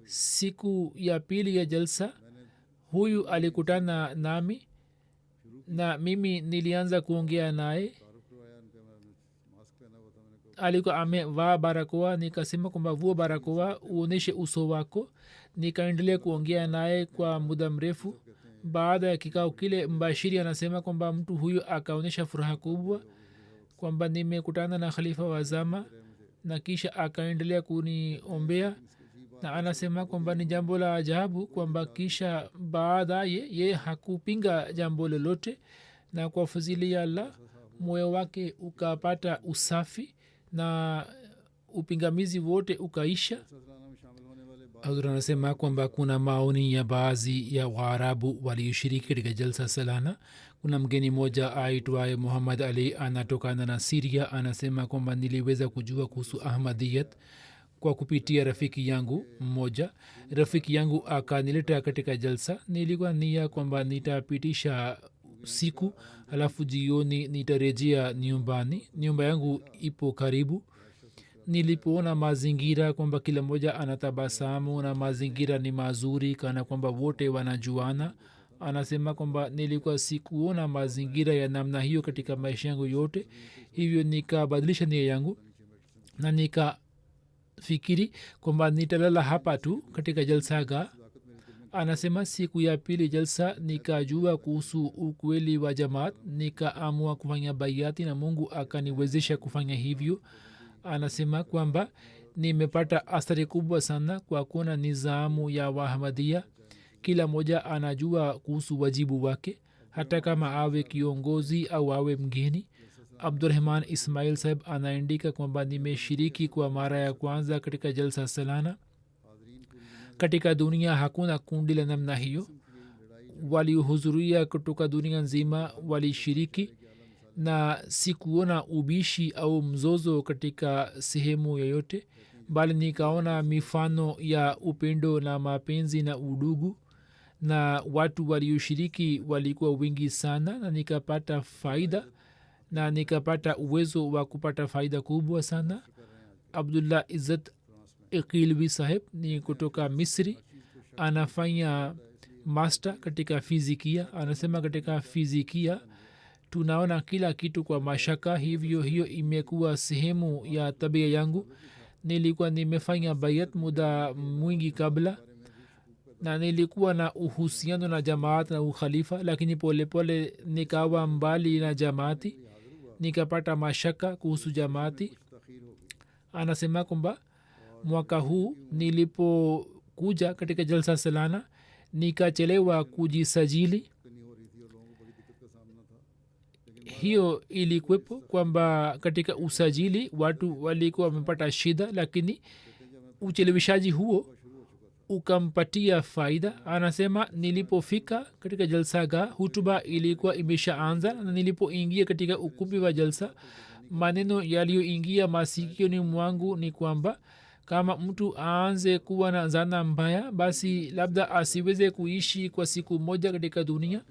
Siku ya pili ya jalsa huyu alikutana nami na mimi nilianza kuongea naye. alikuwa amevaa barakoa. Nikasema kwamba vua barakoa uonyeshe uso wako. Nikaendelea kuongea naye kwa muda mrefu. Baada ya kikao kile mbashiri anasema kwamba mtu huyu akaonyesha furaha kubwa kwamba nimekutana na khalifa wa zama, na kisha akaendelea kuniombea. Na anasema kwamba ni jambo la ajabu kwamba kisha baadaye ye hakupinga jambo lolote, na kwa fadhili ya Allah moyo wake ukapata usafi na upingamizi wote ukaisha. Hazrat anasema kwamba kuna maoni ya baadhi ya waarabu walioshiriki katika jalsa salana. Kuna mgeni mmoja aitwaye Muhammad Ali anatokana na Syria. Anasema kwamba niliweza kujua kuhusu ahmadiyat kwa kupitia rafiki yangu mmoja. Rafiki yangu akanileta katika jalsa. Nilikuwa nia kwamba nitapitisha siku halafu jioni nitarejea nyumbani. Nyumba yangu ipo karibu. Nilipoona mazingira kwamba kila mmoja anatabasamu na mazingira ni mazuri kana kwamba wote wanajuana, anasema kwamba nilikuwa sikuona mazingira ya namna hiyo katika maisha yangu yote. Hivyo nikabadilisha nia yangu na nikafikiri kwamba nitalala hapa tu katika jalsaga. Anasema siku ya pili jalsa nikajua kuhusu ukweli wa jamaat, nikaamua kufanya bayati na Mungu akaniwezesha kufanya hivyo. Anasema kwamba nimepata athari kubwa sana kwa kuona nizamu ya Wahamadia. Kila moja anajua kuhusu wajibu wake, hata kama awe kiongozi au awe mgeni. Abdurrahman Ismail saheb anaandika kwamba nimeshiriki kwa mara ya kwanza katika jalsa salana. Katika dunia hakuna kundi la namna hiyo. Waliohudhuria kutoka dunia nzima walishiriki, na sikuona ubishi au mzozo katika sehemu yoyote, bali nikaona mifano ya upendo na mapenzi na udugu, na watu walioshiriki walikuwa wengi sana, na nikapata faida na nikapata uwezo wa kupata faida kubwa sana. Abdullah Izzat Iqilwi saheb ni kutoka Misri, anafanya master katika fizikia. Anasema katika fizikia tunaona kila kitu kwa mashaka, hivyo hiyo imekuwa sehemu ya tabia yangu. Nilikuwa nimefanya bayat muda mwingi kabla, na nilikuwa na uhusiano na jamaat na ukhalifa, lakini pole pole nikawa mbali na jamaati, nikapata mashaka kuhusu jamaati. Anasema kwamba mwaka huu nilipokuja katika jalsa salana nikachelewa kujisajili. Hiyo ilikuwepo kwamba katika usajili watu walikuwa wamepata shida, lakini ucheleweshaji huo ukampatia faida. Anasema nilipofika katika jalsaga hutuba ilikuwa imeshaanza, na nilipoingia katika ukumbi wa jalsa maneno yaliyoingia masikioni mwangu ni kwamba kama mtu aanze kuwa na zana mbaya, basi labda asiweze kuishi kwa siku moja katika dunia.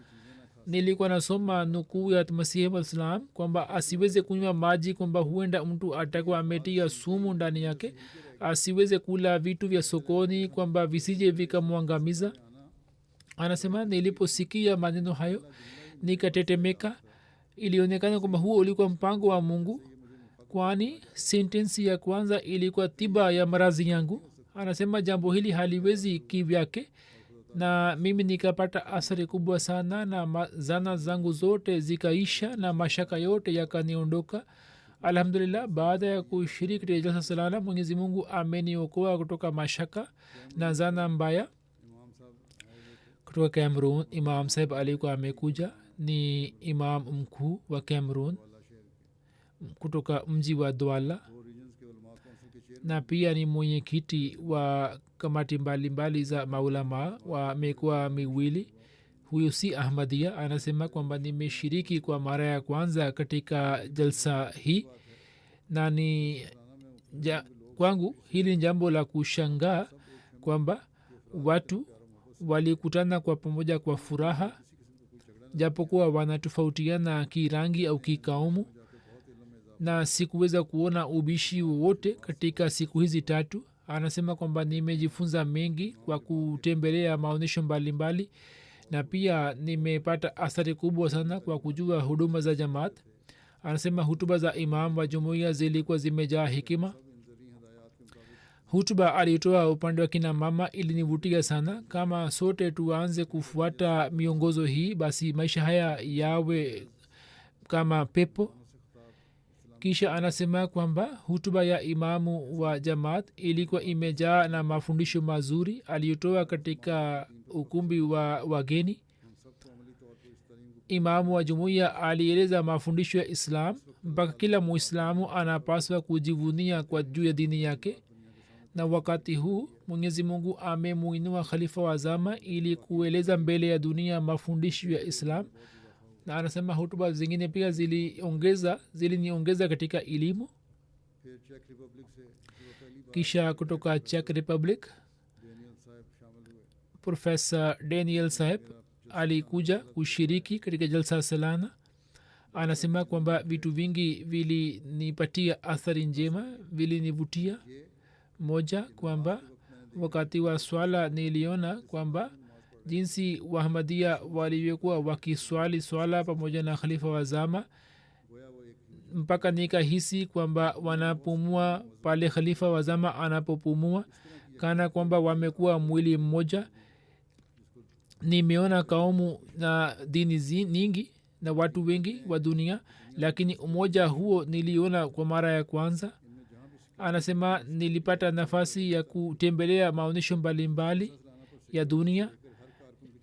Nilikuwa nasoma nukuu ya Masihi waislam kwamba asiweze kunywa maji, kwamba huenda mtu atakuwa ametia sumu ndani yake. Asiweze kula vitu vya sokoni, kwamba visije vikamwangamiza. Anasema niliposikia maneno hayo nikatetemeka. Ilionekana kwamba huo ulikuwa mpango wa Mungu, kwani sentensi ya kwanza ilikuwa tiba ya maradhi yangu. Anasema jambo hili haliwezi kivyake, na mimi nikapata athari kubwa sana, na zana zangu zote zikaisha na mashaka yote yakaniondoka. Alhamdulillah, baada ya kushiriki katika jalsa salana Mwenyezi Mungu ameniokoa kutoka mashaka na zana mbaya. Kutoka Cameroon Imam saheb alikuwa amekuja, ni imam mkuu wa Cameroon kutoka mji wa Douala, na pia ni mwenyekiti wa kamati mbalimbali za maulama wa mikoa miwili. huyu si ahmadia anasema kwamba nimeshiriki kwa mara ya kwanza katika jalsa hii na kwangu hili ni jambo la kushangaa kwamba watu walikutana kwa pamoja kwa furaha japokuwa wanatofautiana kirangi au kikaumu na sikuweza kuona ubishi wowote katika siku hizi tatu. Anasema kwamba nimejifunza mengi kwa kutembelea maonyesho mbalimbali na pia nimepata athari kubwa sana kwa kujua huduma za jamaat. Anasema hutuba za imam wa jumuiya zilikuwa zimejaa hekima. Hutuba alitoa upande wa kina mama ilinivutia sana. Kama sote tuanze kufuata miongozo hii basi maisha haya yawe kama pepo. Kisha anasema kwamba hutuba ya imamu wa jamaat ilikuwa imejaa na mafundisho mazuri aliyotoa katika ukumbi wa wageni. Imamu wa jumuiya alieleza mafundisho ya islam mpaka kila muislamu anapaswa kujivunia kwa juu ya dini yake. Na wakati huu mwenyezi mungu amemuinua khalifa wa zama ili kueleza mbele ya dunia mafundisho ya islam. Na anasema hutuba zingine pia ziliniongeza katika elimu. Kisha kutoka Czech Republic Profesa Daniel Saheb alikuja kushiriki katika jalsa salana. Anasema kwamba vitu vingi vilinipatia athari njema, vilinivutia. Moja kwamba wakati wa swala niliona kwamba jinsi wahamadia walivyokuwa wakiswali swala pamoja na khalifa wa zama mpaka nikahisi kwamba wanapumua pale khalifa wa zama anapopumua kana kwamba wamekuwa mwili mmoja. Nimeona kaumu na dini nyingi na watu wengi wa dunia, lakini umoja huo niliona kwa mara ya kwanza. Anasema nilipata nafasi ya kutembelea maonyesho mbalimbali ya dunia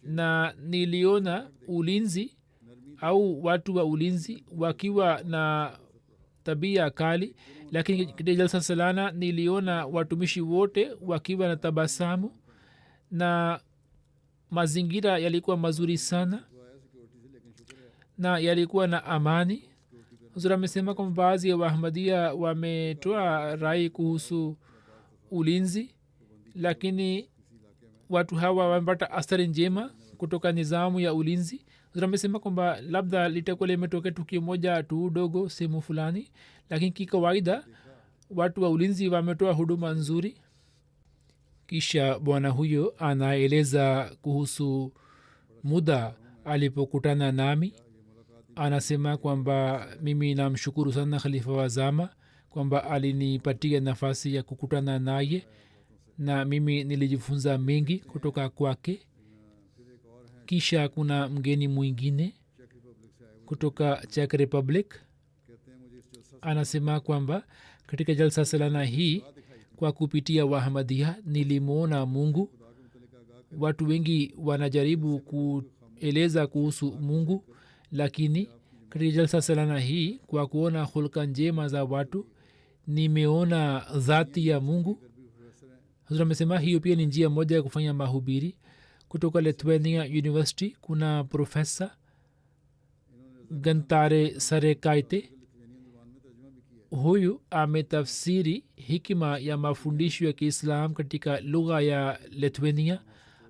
na niliona ulinzi au watu wa ulinzi wakiwa na tabia kali, lakini katika jalsa salana niliona watumishi wote wakiwa na tabasamu na mazingira yalikuwa mazuri sana na yalikuwa na amani. Huzur amesema kwamba baadhi ya wahamadia wametoa rai kuhusu ulinzi, lakini watu hawa wamepata athari njema kutoka nizamu ya ulinzi. Huzur amesema kwamba labda litakuwa limetokea tukio moja tu dogo sehemu fulani, lakini kikawaida watu wa ulinzi wametoa huduma nzuri. Kisha bwana huyo anaeleza kuhusu muda alipokutana nami. Anasema kwamba mimi namshukuru sana khalifa wa zama kwamba alinipatia nafasi ya kukutana naye na mimi nilijifunza mengi kutoka kwake. Kisha kuna mgeni mwingine kutoka Czech Republic. Anasema kwamba katika jalsa salana hii kwa kupitia wahamadia nilimwona mungu. Watu wengi wanajaribu kueleza kuhusu mungu, lakini katika jalsa salana hii kwa kuona hulka njema za watu nimeona dhati ya mungu. Hazrat amesema hiyo pia ni njia moja ya kufanya mahubiri. Kutoka Lithuania University kuna profesa Gantare Sarekaite. Huyu ametafsiri hikima ya mafundisho ya kiislam katika lugha ya Lithuania.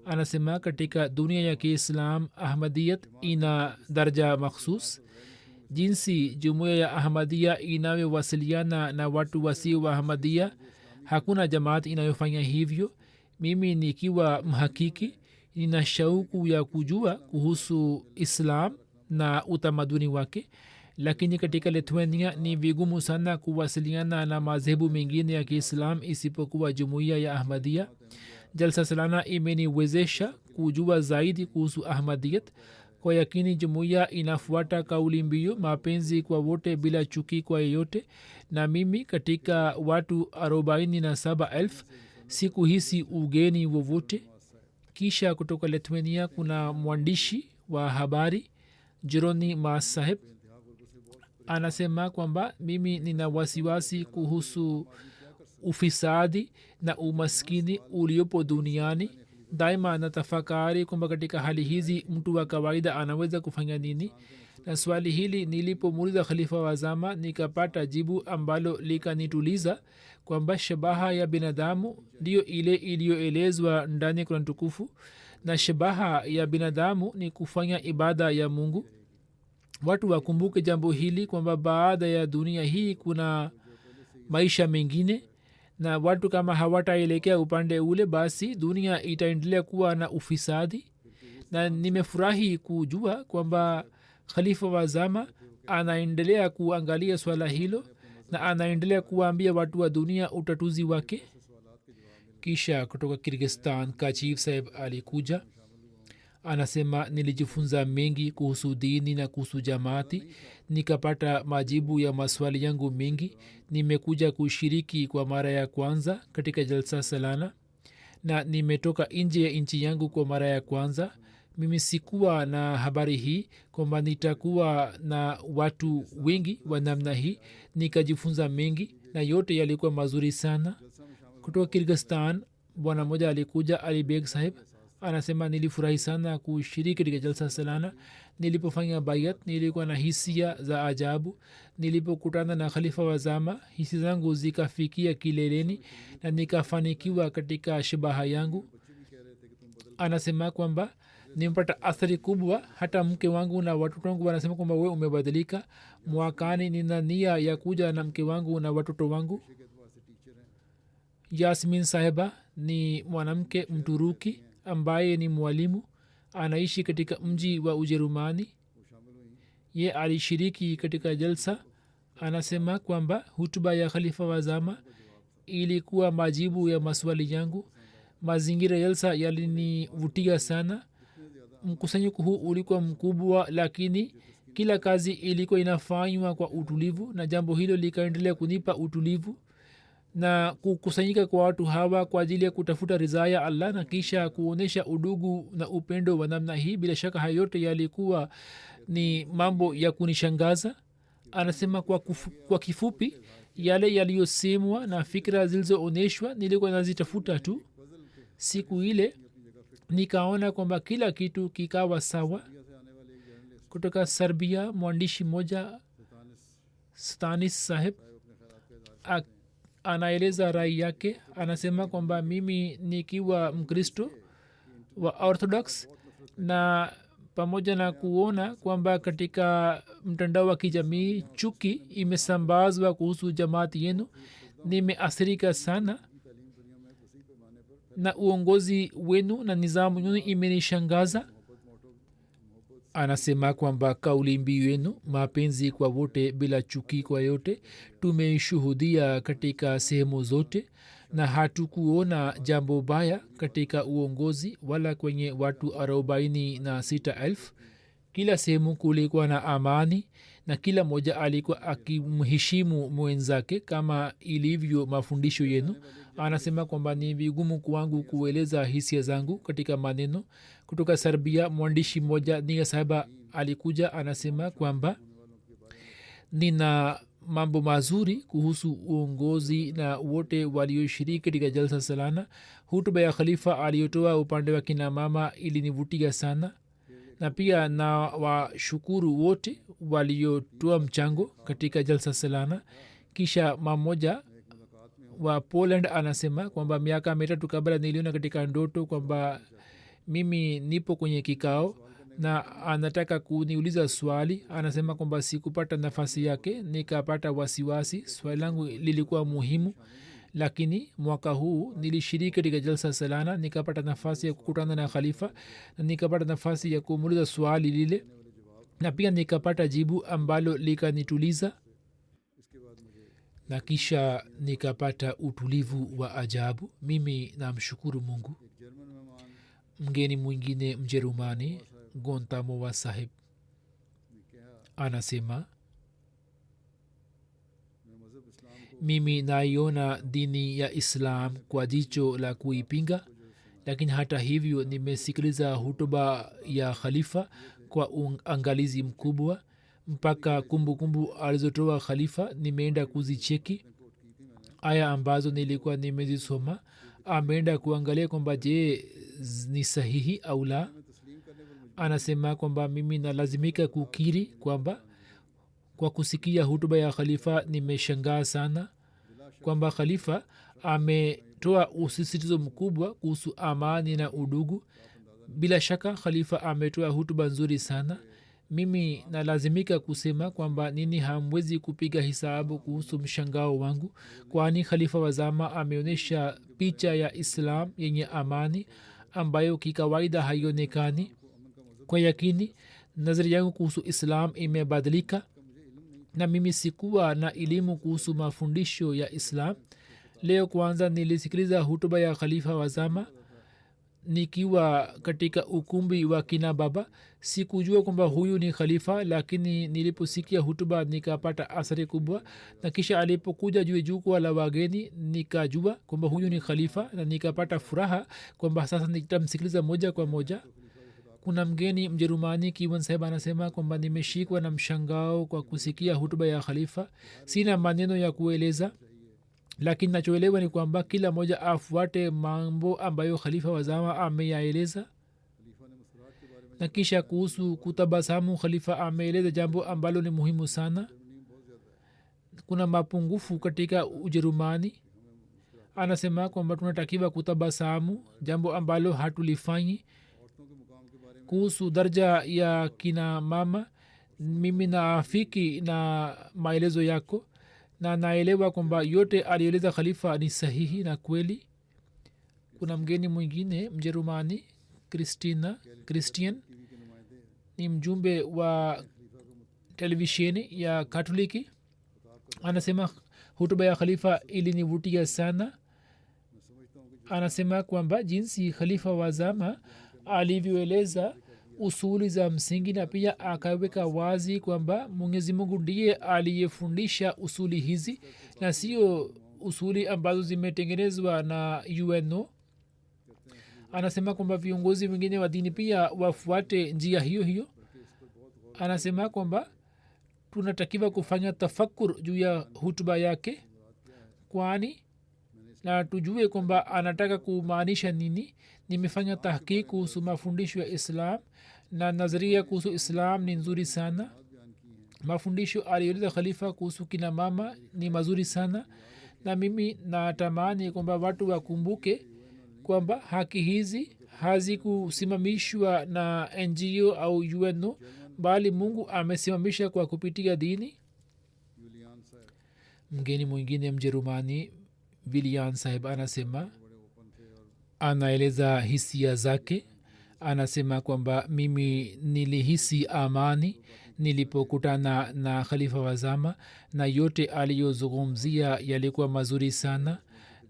Anasema katika dunia ya kiislam ahmadiyat ina daraja makhsus. Jinsi jumuiya ya ahmadia inayowasiliana na watu wasio wa ahmadia, hakuna jamaat inayofanya hivyo. Mimi nikiwa mhakiki nina shauku ya kujua kuhusu islam na utamaduni wake, lakini katika Lithuania ni vigumu sana kuwasiliana na madhehebu mengine ya kiislam isipokuwa jumuiya ya ahmadia. jalsa salana imeniwezesha kujua zaidi kuhusu ahmadiyat. Kwa yakini jumuiya inafuata kauli mbiu mapenzi kwa wote bila chuki kwa yeyote, na mimi katika watu 47,000 sikuhisi ugeni wowote. Kisha kutoka Lithuania kuna mwandishi wa habari Jeroni Masaheb. Anasema kwamba mimi nina wasiwasi kuhusu ufisadi na umaskini uliopo duniani daima natafakari kwamba katika hali hizi mtu wa kawaida anaweza kufanya nini. Na swali hili nilipomuuliza khalifa wa zama nikapata jibu ambalo likanituliza kwamba shabaha ya binadamu ndiyo ile iliyoelezwa ndani ya Qur'an tukufu, na shabaha ya binadamu ni kufanya ibada ya Mungu. Watu wakumbuke jambo hili kwamba baada ya dunia hii kuna maisha mengine, na watu kama hawataelekea upande ule basi dunia itaendelea kuwa na ufisadi. Na nimefurahi kujua kwamba khalifa wa zama anaendelea kuangalia swala hilo na anaendelea kuwaambia watu wa dunia utatuzi wake. Kisha kutoka Kyrgyzstan kachif saheb alikuja, anasema nilijifunza mengi kuhusu dini na kuhusu jamaati, nikapata majibu ya maswali yangu mengi. Nimekuja kushiriki kwa mara ya kwanza katika jalsa salana na nimetoka nje ya nchi yangu kwa mara ya kwanza. Mimi sikuwa na habari hii kwamba nitakuwa na watu wengi wa namna hii. Nikajifunza mengi na yote yalikuwa mazuri sana. Kutoka Kyrgyzstan bwana moja alikuja, Ali Beg sahib, anasema nilifurahi sana kushiriki katika jalsa salana. Nilipofanya bayat nilikuwa na hisia za ajabu. Nilipokutana na khalifa wa zama hisia zangu zikafikia kileleni na nikafanikiwa katika shabaha yangu. Anasema kwamba nimepata athari kubwa, hata mke wangu na watoto wangu wanasema kwamba we umebadilika. Mwakani nina nia ya kuja na mke wangu na watoto wangu. Yasmin sahiba ni mwanamke Mturuki ambaye ni mwalimu, anaishi katika mji wa Ujerumani. Ye alishiriki katika jalsa. Anasema kwamba hutuba ya khalifa wa zama ilikuwa majibu ya maswali yangu. Mazingira ya jalsa yalinivutia sana. Mkusanyiko huu ulikuwa mkubwa, lakini kila kazi ilikuwa inafanywa kwa utulivu, na jambo hilo likaendelea kunipa utulivu. Na kukusanyika kwa watu hawa kwa ajili ya kutafuta ridhaa ya Allah na kisha kuonyesha udugu na upendo wa namna hii, bila shaka hayo yote yalikuwa ni mambo ya kunishangaza. Anasema kwa kifupi, yale yaliyosemwa na fikra zilizoonyeshwa nilikuwa nazitafuta tu. Siku ile nikaona kwamba kila kitu kikawa sawa. Kutoka Serbia mwandishi mmoja Stanis saheb anaeleza rai yake. Anasema kwamba mimi nikiwa Mkristo wa Orthodox, na pamoja na kuona kwamba katika mtandao wa kijamii chuki imesambazwa kuhusu jamaati yenu, nimeathirika sana na uongozi wenu na nizamu yenu imenishangaza. Anasema kwamba kauli mbiu yenu mapenzi kwa wote bila chuki kwa yote tumeishuhudia katika sehemu zote, na hatukuona jambo baya katika uongozi wala kwenye watu 46,000. Kila sehemu kulikuwa na amani na kila moja alikuwa akimheshimu mwenzake kama ilivyo mafundisho yenu. Anasema kwamba ni vigumu kwangu kueleza hisia zangu katika maneno. Kutoka Serbia mwandishi mmoja Nia Sahaba alikuja. Anasema kwamba nina mambo mazuri kuhusu uongozi na wote walioshiriki katika jalsa salana. Hutuba ya khalifa aliyotoa upande wa kina mama ilinivutia sana, na pia na washukuru wote waliotoa mchango katika jalsa salana. Kisha mamoja wa Poland anasema kwamba miaka 3 kabla niliona katika ndoto kwamba mimi nipo kwenye kikao na anataka kuniuliza swali. Anasema kwamba sikupata nafasi yake, nikapata wasiwasi. Swali langu lilikuwa muhimu, lakini mwaka huu nilishiriki katika jalsa salana, nikapata nafasi ya kukutana na khalifa na nikapata nafasi ya kumuuliza swali lile, na pia nikapata jibu ambalo likanituliza, na kisha nikapata utulivu wa ajabu. Mimi namshukuru Mungu. Mgeni mwingine Mjerumani Gontamowa sahib anasema, mimi naiona dini ya Islam kwa jicho la kuipinga, lakini hata hivyo nimesikiliza hutuba ya khalifa kwa uangalizi mkubwa. Mpaka kumbukumbu alizotoa khalifa nimeenda kuzicheki. Aya ambazo nilikuwa nimezisoma ameenda kuangalia kwamba je ni sahihi au la anasema kwamba mimi nalazimika kukiri kwamba kwa kusikia hutuba ya khalifa nimeshangaa sana kwamba khalifa ametoa usisitizo mkubwa kuhusu amani na udugu bila shaka khalifa ametoa hutuba nzuri sana mimi nalazimika kusema kwamba nini hamwezi kupiga hisabu kuhusu mshangao wangu kwani khalifa wa zama ameonyesha picha ya islam yenye amani ambayo kikawaida haionekani kwa yakini nazari yangu kuhusu islam imebadilika na mimi sikuwa na elimu kuhusu mafundisho ya islam leo kwanza nilisikiliza hutuba ya khalifa wa zama nikiwa katika ukumbi wa kina baba sikujua kwamba huyu ni khalifa lakini niliposikia hutuba nikapata athari kubwa na kisha alipokuja juu jukwaa la wageni nikajua kwamba huyu ni khalifa na nikapata furaha kwamba sasa nitamsikiliza moja kwa moja kuna mgeni mjerumani kiwan saheb anasema kwamba nimeshikwa na mshangao kwa kusikia hutuba ya khalifa sina maneno ya kueleza lakini nachoelewa ni kwamba kila moja afuate mambo ambayo khalifa wa zama ameyaeleza na kisha kuhusu kutabasamu khalifa ameeleza jambo ambalo ni muhimu sana kuna mapungufu katika ujerumani anasema kwamba tunatakiwa kutabasamu jambo ambalo hatulifanyi kuhusu daraja ya kina mama mimi naafiki na maelezo yako na naelewa kwamba yote alieleza khalifa ni sahihi na kweli kuna mgeni mwingine mjerumani christian ni mjumbe wa televisheni ya katoliki anasema hutuba ya khalifa ilinivutia sana anasema kwamba jinsi khalifa wa zama alivyoeleza usuli za msingi na pia akaweka wazi kwamba mwenyezi mungu ndiye aliyefundisha usuli hizi na sio usuli ambazo zimetengenezwa na uno anasema kwamba viongozi wengine wa dini pia wafuate njia hiyo hiyo anasema kwamba tunatakiwa kufanya tafakur juu ya hutuba yake kwani na tujue kwamba anataka kumaanisha nini nimefanya tahkik kuhusu mafundisho ya islam na nazaria kuhusu islam ni nzuri sana mafundisho aliyoeleza khalifa kuhusu kina mama ni mazuri sana na mimi natamani kwamba watu wakumbuke kwamba haki hizi hazikusimamishwa na ngo au uno bali mungu amesimamisha kwa kupitia dini mgeni mwingine mjerumani willian saheb anasema anaeleza hisia zake anasema kwamba mimi nilihisi amani nilipokutana na khalifa wa zama na yote aliyozungumzia yalikuwa mazuri sana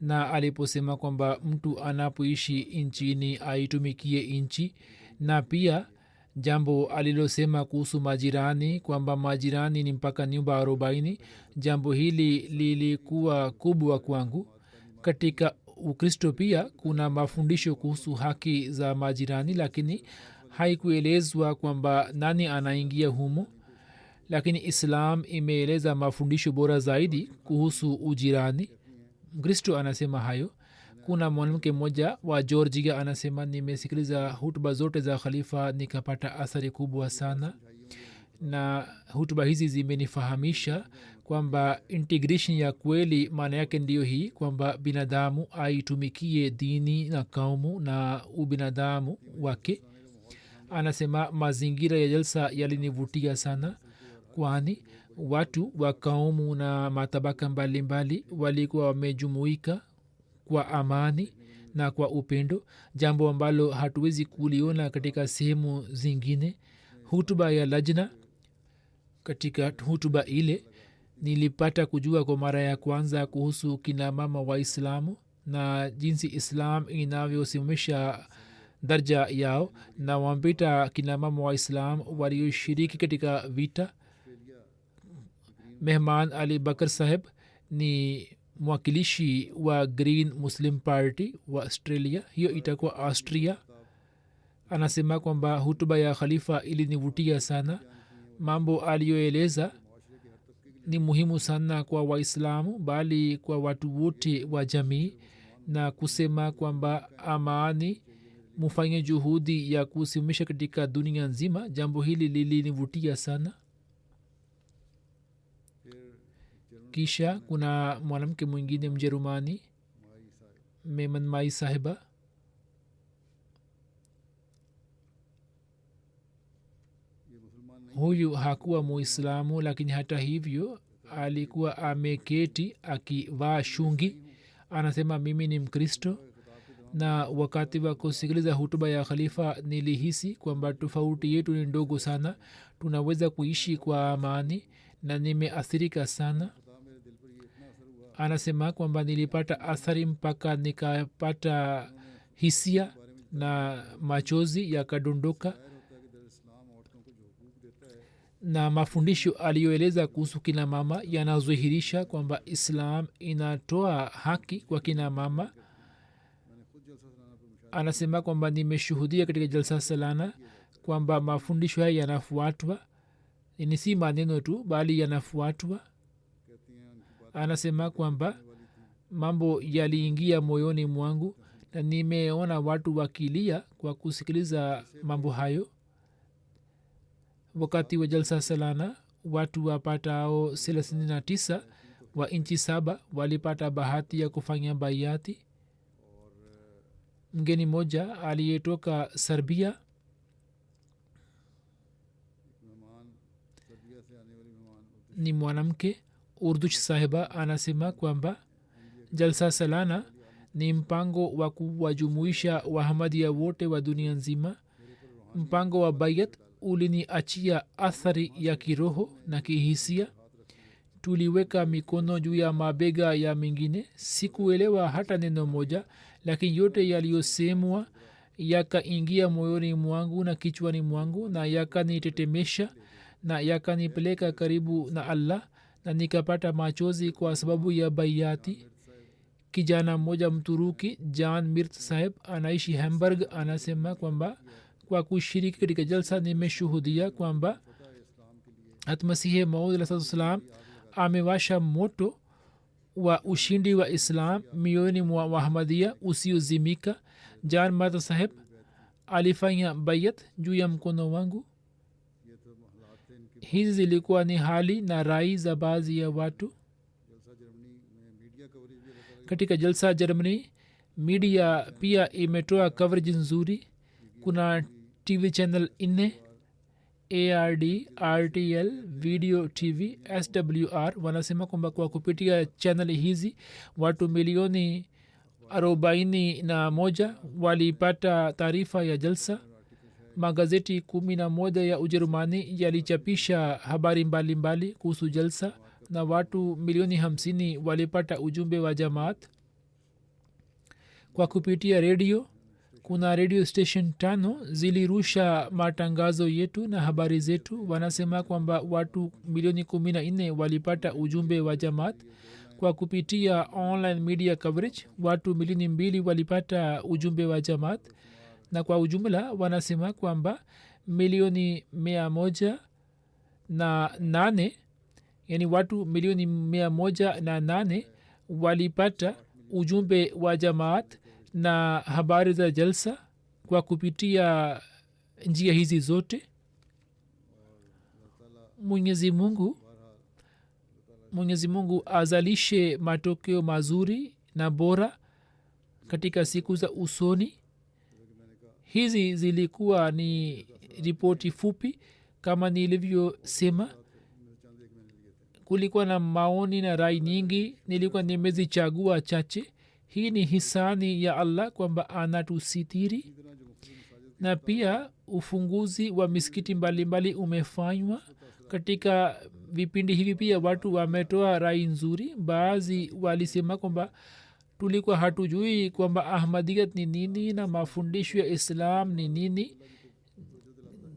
na aliposema kwamba mtu anapoishi nchini aitumikie nchi na pia jambo alilosema kuhusu majirani kwamba majirani ni mpaka nyumba 40 jambo hili lilikuwa kubwa kwangu katika ukristo pia kuna mafundisho kuhusu haki za majirani lakini haikuelezwa kwamba nani anaingia humo lakini islam imeeleza mafundisho bora zaidi kuhusu ujirani mkristo anasema hayo kuna mwanamke mmoja wa georgia anasema nimesikiliza hutuba zote za khalifa nikapata athari kubwa sana na hutuba hizi zimenifahamisha kwamba integration ya kweli maana yake ndiyo hii kwamba binadamu aitumikie dini na kaumu na ubinadamu wake anasema mazingira ya jalsa yalinivutia sana kwani watu wa kaumu na matabaka mbalimbali walikuwa wamejumuika kwa amani na kwa upendo jambo ambalo hatuwezi kuliona katika sehemu zingine hutuba ya lajna katika hutuba ile nilipata kujua kwa mara ya kwanza kuhusu kina mama waislamu na jinsi islam inavyosimamisha daraja yao na wampita kina mama waislam walioshiriki katika vita mehman ali bakar saheb ni mwakilishi wa green muslim party wa australia hiyo itakuwa austria anasema kwamba hutuba ya khalifa ilinivutia sana mambo aliyoeleza ni muhimu sana kwa waislamu bali kwa watu wote wa jamii na kusema kwamba amani mufanye juhudi ya kusimamisha katika dunia nzima. Jambo hili lilinivutia sana. Kisha kuna mwanamke mwingine Mjerumani, Meman Mai Sahiba. Huyu hakuwa muislamu, lakini hata hivyo alikuwa ameketi akivaa shungi. Anasema mimi ni Mkristo, na wakati wa kusikiliza hutuba ya khalifa nilihisi kwamba tofauti yetu ni ndogo sana, tunaweza kuishi kwa amani, na nimeathirika sana. Anasema kwamba nilipata athari mpaka nikapata hisia na machozi yakadondoka, na mafundisho aliyoeleza kuhusu kina mama yanadhihirisha kwamba islam inatoa haki kwa kina mama. Anasema kwamba nimeshuhudia katika jalsa salana kwamba mafundisho haya yanafuatwa, ni si maneno tu bali yanafuatwa. Anasema kwamba mambo yaliingia moyoni mwangu na nimeona watu wakilia kwa kusikiliza mambo hayo. Wakati wa jalsa salana watu wapatao 39 wa nchi 7 walipata bahati ya kufanya baiati. Mgeni moja aliyetoka Serbia, ni mwanamke Urdush Sahiba, anasema kwamba jalsa salana ni mpango wa kuwajumuisha wahamadia wote wa dunia nzima. Mpango wa bayat uliniachia athari ya kiroho na kihisia. Tuliweka mikono juu ya mabega ya mingine. Sikuelewa hata neno moja, lakini yote yaliyosemwa yakaingia moyoni mwangu na kichwani mwangu, na yakanitetemesha na yakanipeleka karibu na Allah, na nikapata machozi kwa sababu ya baiati. Kijana mmoja Mturuki, Jan Mirt Saheb, anaishi Hamburg, anasema kwamba kwa kushiriki katika jalsa nimeshuhudia kwamba Masihi Maud alayhi salam amewasha moto wa ushindi wa islam mioyoni mwa wahamadia usiozimika. Jan Mirt Saheb alifanya bayat juu ya mkono wangu. Hizi zilikuwa ni hali na rai za baadhi ya watu. Katika jalsa Germany media pia imetoa coverage nzuri. Kuna TV channel 4, ARD, RTL, Video TV, SWR. Wanasema kwamba kwa kupitia channel hizi watu milioni 41 walipata taarifa ya jalsa. Magazeti 11 ya Ujerumani yalichapisha habari mbalimbali kuhusu jalsa, na watu milioni 50 walipata ujumbe wa jamaat. Kwa kupitia redio, kuna radio station 5 zilirusha matangazo yetu na habari zetu. Wanasema kwamba watu milioni 14 walipata ujumbe wa jamaat. Kwa kupitia online media coverage watu milioni 2 walipata ujumbe wa jamaat, na kwa ujumla wanasema kwamba milioni 108, yani watu milioni 108 walipata ujumbe wa jamaat na habari za jalsa kwa kupitia njia hizi zote. Mwenyezi Mungu azalishe matokeo mazuri na bora katika siku za usoni. Hizi zilikuwa ni ripoti fupi. Kama nilivyosema, kulikuwa na maoni na rai nyingi, nilikuwa nimezichagua chache. Hii ni hisani ya Allah kwamba anatusitiri, na pia ufunguzi wa misikiti mbalimbali umefanywa. Katika vipindi hivi pia watu wametoa rai nzuri. Baadhi walisema kwamba tulikuwa hatujui kwamba ahmadiyat ni nini na mafundisho ya islam ni nini,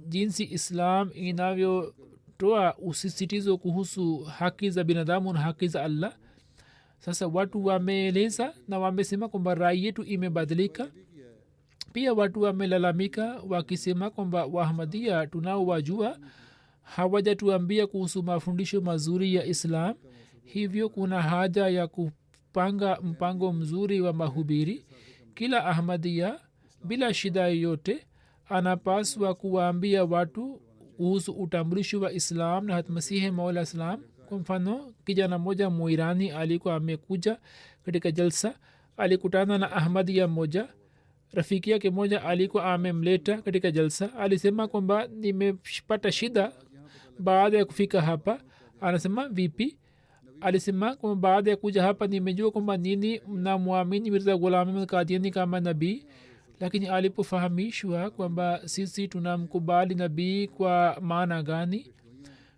jinsi islam inavyotoa usisitizo kuhusu haki za binadamu na haki za Allah. Sasa watu wameeleza na wamesema kwamba rai yetu imebadilika. Pia watu wamelalamika wakisema kwamba wahamadia tunaowajua hawajatuambia kuhusu mafundisho mazuri ya islam, hivyo kuna haja ya kupanga mpango mzuri wa mahubiri. Kila ahmadia bila shida yoyote anapaswa kuwaambia watu kuhusu utambulisho wa islam na hatmasihi maula islam. Kwa mfano kijana moja muirani alikuwa amekuja katika jalsa, alikutana na ahmadia moja, rafiki yake moja alikuwa amemleta katika jalsa. Alisema kwamba nimepata shida baada ya kufika hapa. Anasema vipi? Alisema kwamba baada ya kuja hapa nimejua kwamba nini mnamwamini Mirza Ghulam Ahmad Qadiani kama nabii, lakini alipofahamishwa kwamba sisi tunamkubali nabii kwa maana gani,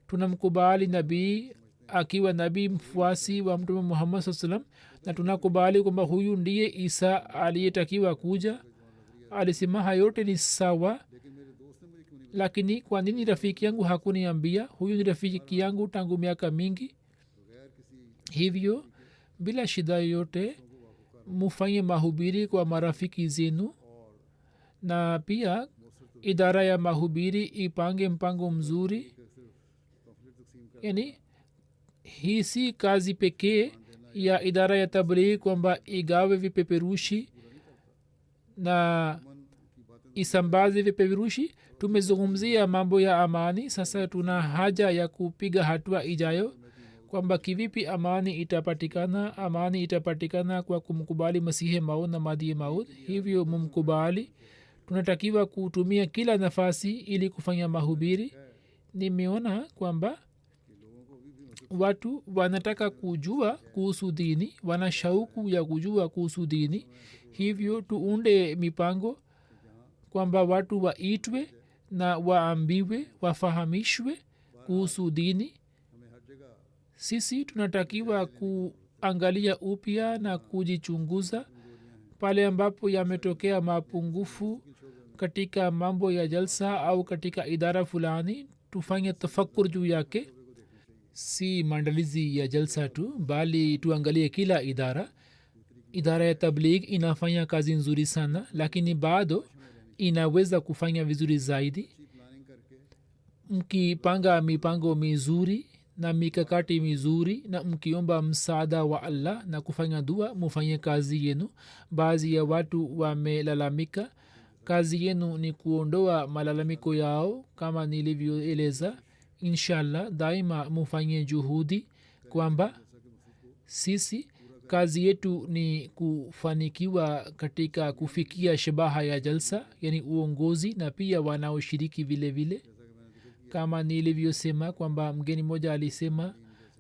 tunamkubali nabii akiwa nabii mfuasi wa mtume Muhammad saa salam, na tunakubali kwamba huyu ndiye Isa aliyetakiwa kuja. Alisema hayote ni sawa, lakini kwa nini rafiki yangu hakuniambia? Huyu ni rafiki yangu tangu miaka mingi. Hivyo bila shida yoyote mufanye mahubiri kwa marafiki zenu, na pia idara ya mahubiri ipange mpango mzuri. Yani hii si kazi pekee ya idara ya tabligh kwamba igawe vipeperushi na isambaze vipeperushi. Tumezungumzia mambo ya amani. Sasa tuna haja ya kupiga hatua ijayo kwamba kivipi amani itapatikana. Amani itapatikana kwa kumkubali masihi maud na madhi maud. Hivyo mumkubali. Tunatakiwa kutumia kila nafasi ili kufanya mahubiri. Nimeona kwamba watu wanataka kujua kuhusu dini, wana shauku ya kujua kuhusu dini. Hivyo tuunde mipango kwamba watu waitwe na waambiwe, wafahamishwe kuhusu dini. Sisi tunatakiwa kuangalia upya na kujichunguza pale ambapo yametokea mapungufu katika mambo ya jalsa au katika idara fulani. Tufanye tafakur juu yake, si maandalizi ya jalsa tu, bali tuangalie kila idara. Idara ya tabligh inafanya kazi nzuri sana, lakini bado inaweza kufanya vizuri zaidi. Mkipanga mipango mizuri na mikakati mizuri na mkiomba msaada wa Allah na kufanya dua, mufanye kazi yenu. Baadhi ya watu wamelalamika, kazi yenu ni kuondoa malalamiko yao kama nilivyoeleza. Inshallah daima mufanye juhudi kwamba sisi kazi yetu ni kufanikiwa katika kufikia shabaha ya jalsa, yani uongozi, na pia wanaoshiriki vile vile. Kama nilivyosema kwamba mgeni mmoja alisema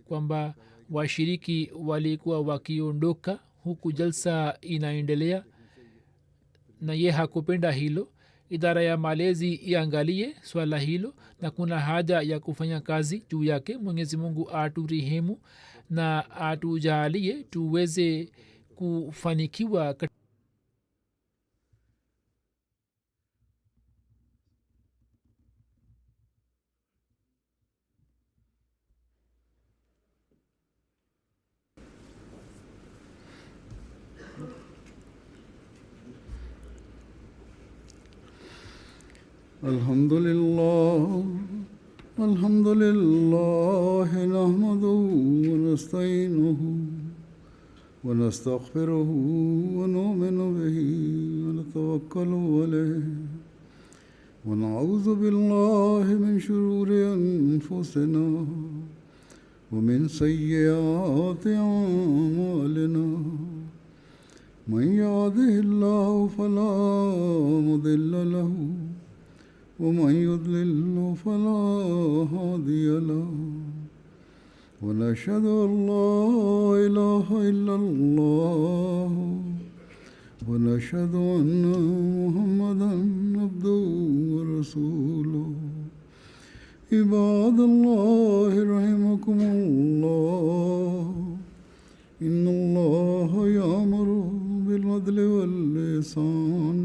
kwamba washiriki walikuwa wakiondoka huku jalsa inaendelea, na ye hakupenda hilo. Idara ya malezi iangalie swala hilo na kuna haja ya kufanya kazi juu yake. Mwenyezi Mungu aturehemu na atujalie tuweze kufanikiwa. Alhamdulillah nahmaduhu wa nasta'inuhu wa nastaghfiruhu wa nu'minu bihi wa natawakkalu alayhi wa na'udhu billahi min shururi anfusina wa min sayyiati a'malina. Man yahdihillahu fala mudilla lahu ومن يضلل فلا هادي له ونشهد أن لا إله إلا الله ونشهد أن محمدا عبده ورسوله. عباد الله رحمكم الله إن الله يأمر بالعدل والإحسان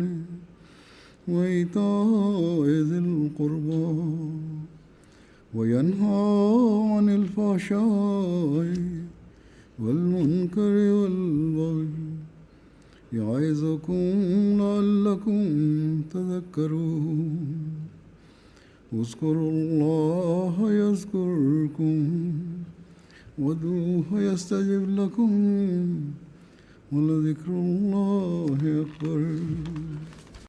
وإيتاء ذي القربى وينهى عن الفحشاء والمنكر والبغي يعظكم لعلكم تذكرون. اذكروا الله يذكركم وادعوه يستجب لكم ولذكر الله أكبر.